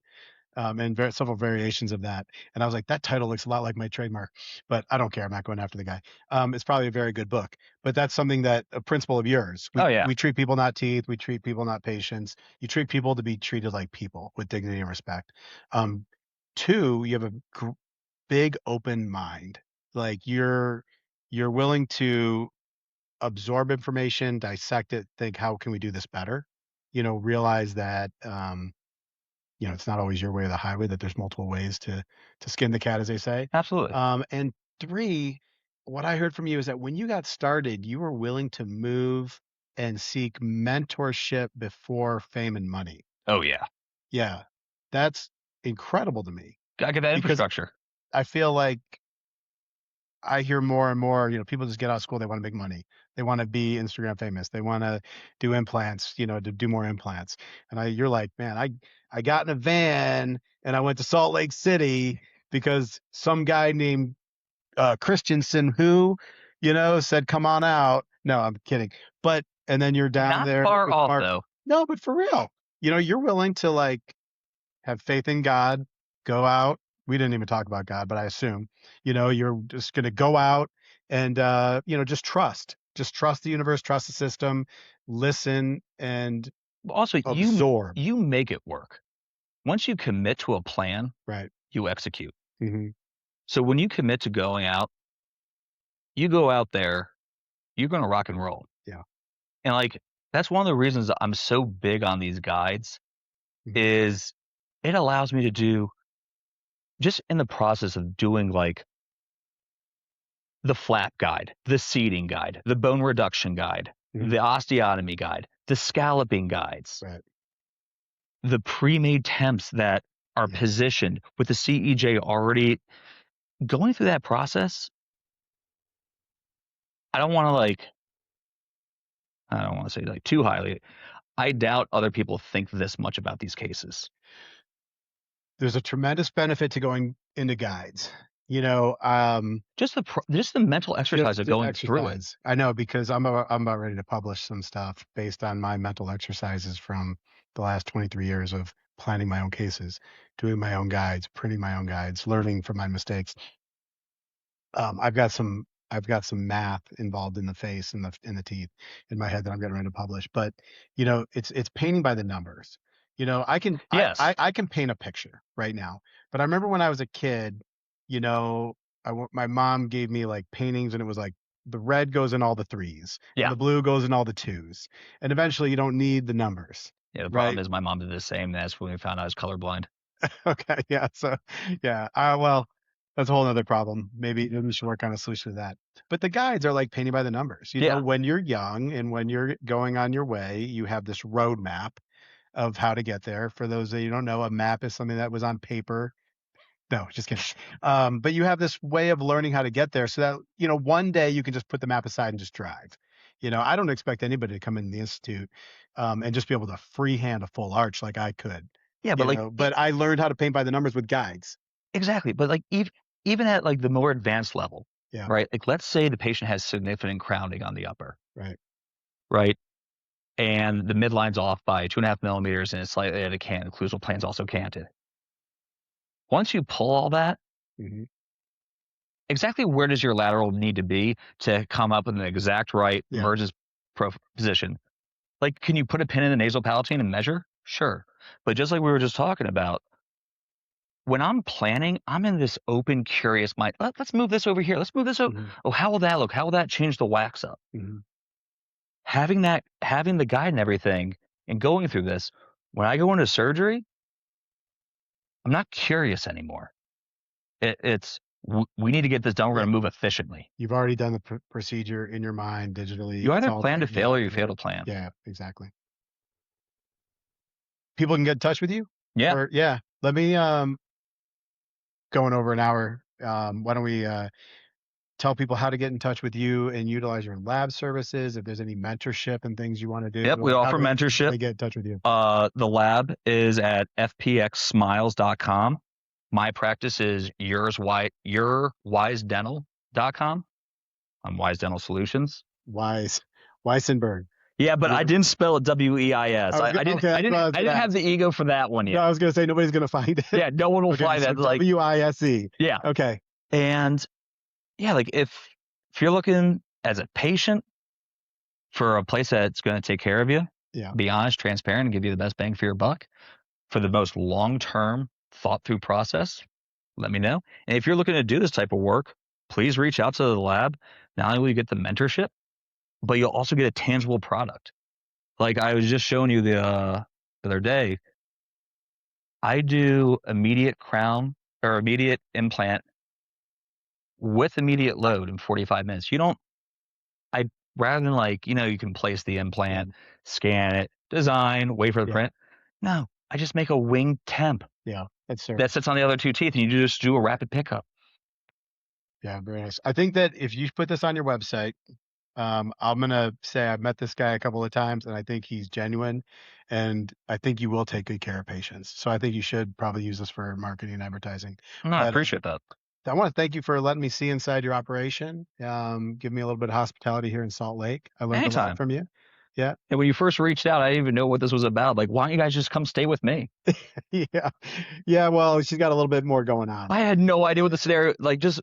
and several variations of that. And I was like, that title looks a lot like my trademark, but I don't care. I'm not going after the guy. It's probably a very good book, but that's something that a principle of yours. Oh yeah. We treat people, not teeth. We treat people, not patients. You treat people to be treated like people with dignity and respect. Two, you have a big open mind. Like you're willing to absorb information, dissect it, think, how can we do this better? Realize that it's not always your way or the highway, that there's multiple ways to skin the cat, as they say. Absolutely. And three, what I heard from you is that when you got started, you were willing to move and seek mentorship before fame and money. Oh yeah. Yeah. That's incredible to me Gotta get that because infrastructure. I feel like I hear more and more, people just get out of school, they want to make money. They want to be Instagram famous. They want to do implants, to do more implants. And you're like, man, I got in a van and I went to Salt Lake City because some guy named Christensen said, come on out. No, I'm kidding. And then you're down Not there far with off Mark. though. No, but for real, you're willing to like have faith in God, go out. We didn't even talk about God, but I assume, you're just going to go out and, just trust the universe, trust the system, listen and Also, absorb. you make it work. Once you commit to a plan, Right. you execute. Mm-hmm. So when you commit to going out, you go out there, you're going to rock and roll. Yeah. And like, that's one of the reasons that I'm so big on these guides is it allows me to do just in the process of doing like the flap guide, the seating guide, the bone reduction guide, the osteotomy guide, the scalloping guides, Right. the pre-made temps that are positioned with the CEJ already going through that process. I don't want to say like too highly. I doubt other people think this much about these cases. There's a tremendous benefit to going into guides. Just the mental exercise of going through it. I know, because I'm about ready to publish some stuff based on my mental exercises from the last 23 years of planning my own cases, doing my own guides, printing my own guides, learning from my mistakes. I've got some math involved in the face and the teeth in my head that I'm getting ready to publish. But it's painting by the numbers. I can Yes. I can paint a picture right now. But I remember when I was a kid, my mom gave me like paintings, and it was like the red goes in all the threes, Yeah. and the blue goes in all the twos, and eventually you don't need the numbers. Yeah. The Right? problem is my mom did the same. That's when we found out I was colorblind. Okay, yeah, so yeah, well, that's a whole other problem. Maybe we should work on a solution to that. But the guides are like painting by the numbers. Yeah. When you're young and when you're going on your way, you have this roadmap of how to get there. For those that you don't know, a map is something that was on paper. No, just kidding. But you have this way of learning how to get there so that, one day you can just put the map aside and just drive. I don't expect anybody to come in the institute and just be able to freehand a full arch like I could, Yeah, but like but I learned how to paint by the numbers with guides. exactly. But like even at like the more advanced level, Yeah, right? Like let's say the patient has significant crowding on the upper, right. right? And the midline's off by 2.5 millimeters and it's slightly at a cant. The occlusal plane's also canted. Once you pull all that, Hmm. exactly where does your lateral need to be to come up with an exact right Yeah. versus position? Like, can you put a pin in the nasal palatine and measure? Sure. But just like we were just talking about, when I'm planning, I'm in this open, curious mind. Let's move this over here. Let's move this over. Hmm. Oh, how will that look? How will that change the wax up? Hmm. Having the guide and everything and going through this, when I go into surgery, I'm not curious anymore. We need to get this done. We're going to move efficiently. You've already done the procedure in your mind digitally. You It's either all plan to taken fail out. or you fail to plan. Yeah, exactly. People can get in touch with you? Yeah. Or, yeah. Let me, going over an hour. Why don't we tell people how to get in touch with you and utilize your lab services, if there's any mentorship and things you want to do? Yep, we Like, offer mentorship. How do they get in touch with you? The lab is at fpxsmiles.com. My practice is yourwisedental.com. I'm Wise Dental Solutions. Weisenberg. Yeah, but I didn't spell it W-E-I-S. I didn't have the ego for that one yet. No, I was going to say nobody's going to find it. Yeah, no one will find that. So Like W-I-S-E. Yeah. Okay. And yeah, like if you're looking as a patient for a place that's going to take care of you, Yeah. be honest, transparent, and give you the best bang for your buck for the most long-term thought-through process, let me know. And if you're looking to do this type of work, please reach out to the lab. Not only will you get the mentorship, but you'll also get a tangible product. Like I was just showing you the other day, I do immediate crown or immediate implant with immediate load in 45 minutes. Rather than like, you can place the implant, scan it, design, wait for the print. No, I just make a wing temp. Yeah, that sits on the other two teeth and you just do a rapid pickup. Yeah, very nice. I think that if you put this on your website, I'm going to say I've met this guy a couple of times and I think he's genuine and I think you will take good care of patients. So I think you should probably use this for marketing and advertising. No, I appreciate that. I want to thank you for letting me see inside your operation. Give me a little bit of hospitality here in Salt Lake. I learned a lot from you. Yeah. And when you first reached out, I didn't even know what this was about. Like, why don't you guys just come stay with me? Yeah. Yeah. Well, she's got a little bit more going on. I had no idea what the scenario, like just,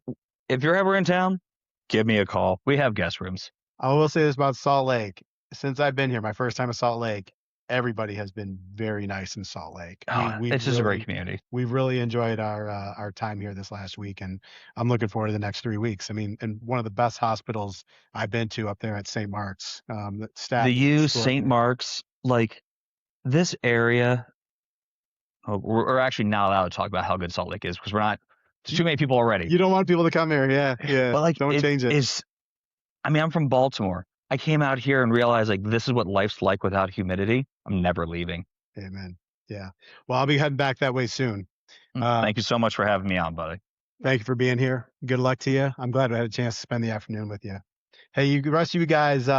if you're ever in town, give me a call. We have guest rooms. I will say this about Salt Lake. Since I've been here, my first time in Salt Lake, everybody has been very nice in Salt Lake. It's just a great community. We've really enjoyed our time here this last week, and I'm looking forward to the next 3 weeks. I mean, and one of the best hospitals I've been to up there at St. Mark's. The staff, St. Mark's, like this area. We're actually not allowed to talk about how good Salt Lake is because there's too many people already. You don't want people to come here, yeah. But like, don't change it. I'm from Baltimore. I came out here and realized like this is what life's like without humidity. I'm never leaving. Amen. Yeah. Well, I'll be heading back that way soon. Thank you so much for having me on, buddy. Thank you for being here. Good luck to you. I'm glad I had a chance to spend the afternoon with you. Hey, the rest of you guys,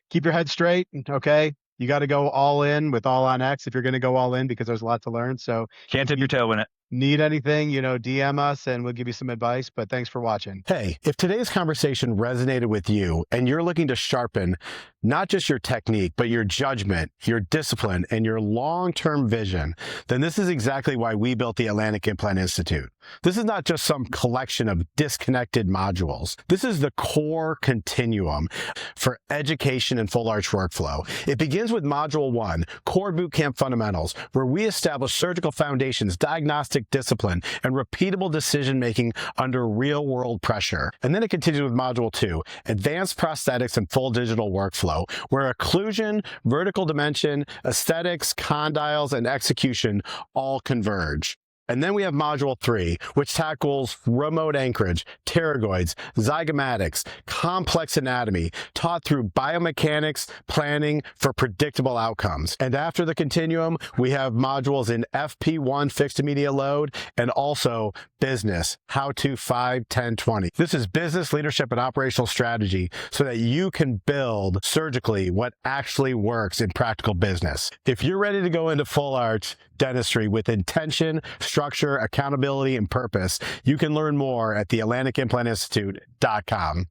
keep your head straight. Okay. You got to go all in with All on X if you're going to go all in because there's a lot to learn. So can't dip your toe in it. Need anything, DM us and we'll give you some advice, but thanks for watching. Hey, if today's conversation resonated with you and you're looking to sharpen not just your technique, but your judgment, your discipline, and your long-term vision, then this is exactly why we built the Atlantic Implant Institute. This is not just some collection of disconnected modules. This is the core continuum for education and full arch workflow. It begins with Module 1, Core Bootcamp Fundamentals, where we establish surgical foundations, diagnostic discipline, and repeatable decision-making under real-world pressure. And then it continues with Module 2, Advanced Prosthetics and Full Digital Workflow, where occlusion, vertical dimension, aesthetics, condyles, and execution all converge. And then we have Module 3, which tackles remote anchorage, pterygoids, zygomatics, complex anatomy, taught through biomechanics, planning for predictable outcomes. And after the continuum, we have modules in FP1, fixed immediate load, and also business, how to 5, 10, 20. This is business, leadership, and operational strategy so that you can build surgically what actually works in practical business. If you're ready to go into full arch dentistry with intention, structure, accountability, and purpose, you can learn more at theatlanticImplantInstitute.com.